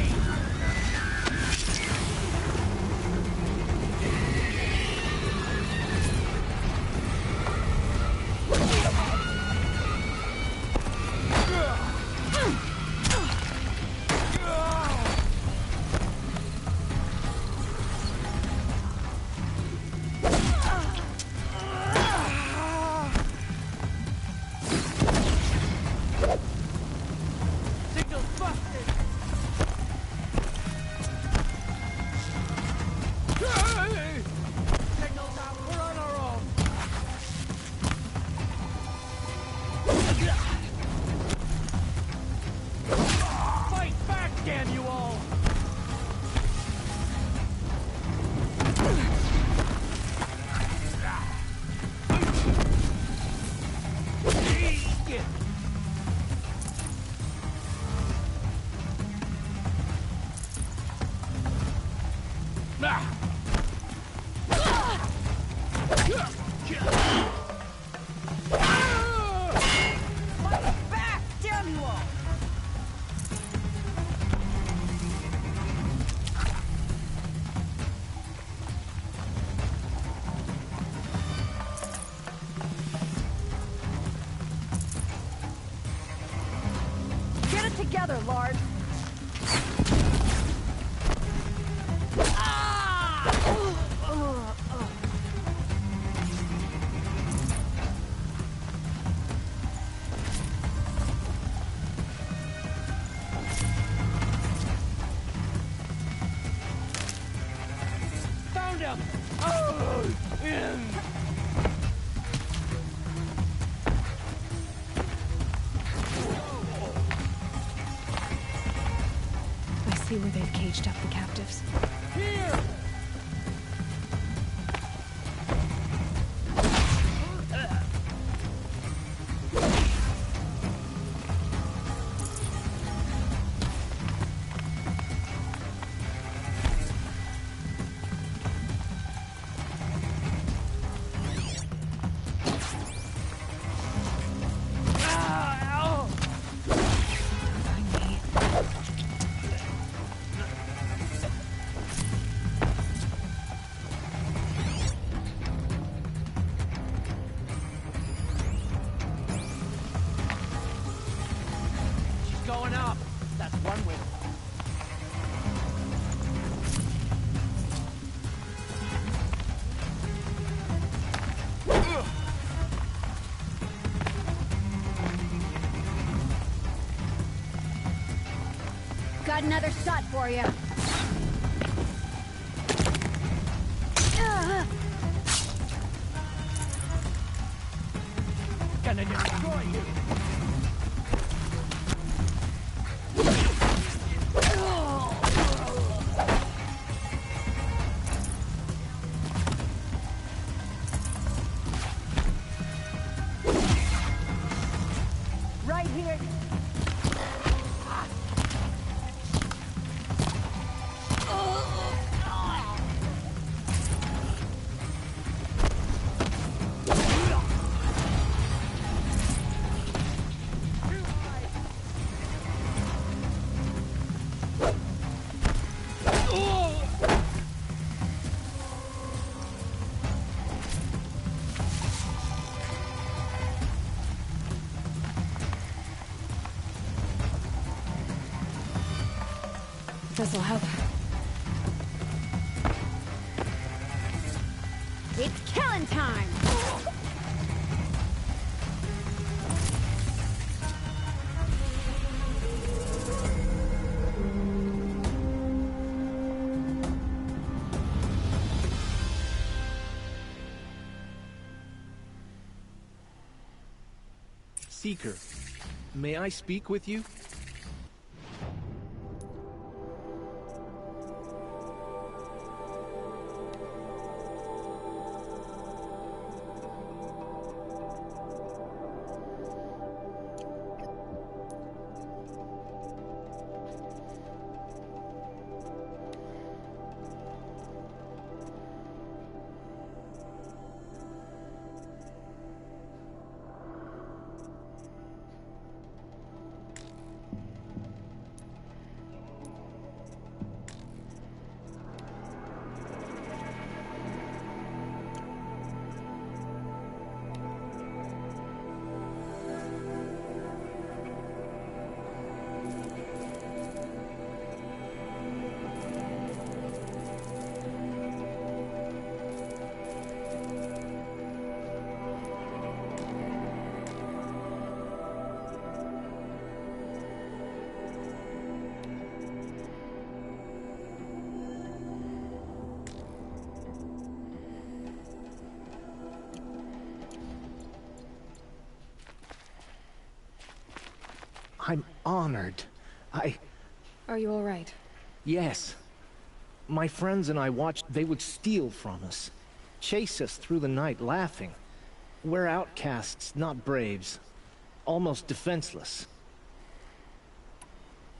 Signal's busted! Signal's out, we're on our own! Fight back, damn you all! Fight back, damn you all! Get it together, Lard. Found him! I see where they've caged up the captives. Here! She's going up. That's one win. Got another shot for you. Gonna destroy you. Right here. This'll help. It's killing time! Seeker, may I speak with you? I'm honored. Are you all right? Yes. My friends and I watched. They would steal from us. Chase us through the night, laughing. We're outcasts, not braves. Almost defenseless.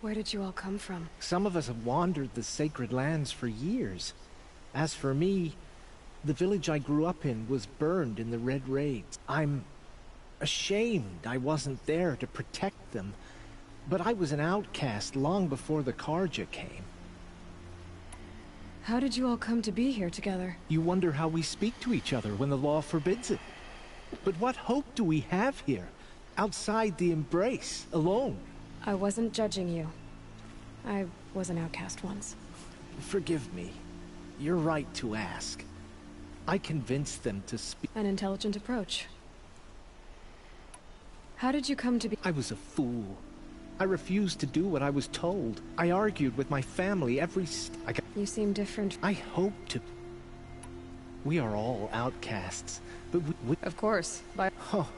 Where did you all come from? Some of us have wandered the sacred lands for years. As for me, the village I grew up in was burned in the Red Raids. I'm ashamed I wasn't there to protect them, but I was an outcast long before the H1gh came. How did you all come to be here together? You wonder how we speak to each other when the law forbids it. But what hope do we have here, outside the embrace, alone? I wasn't judging you. I was an outcast once. Forgive me. You're right to ask. I convinced them to speak. An intelligent approach. How did you come to be— I was a fool. I refused to do what I was told. I argued with my family every You seem different. I hope to. We are all outcasts, but we— Of course, by— Oh,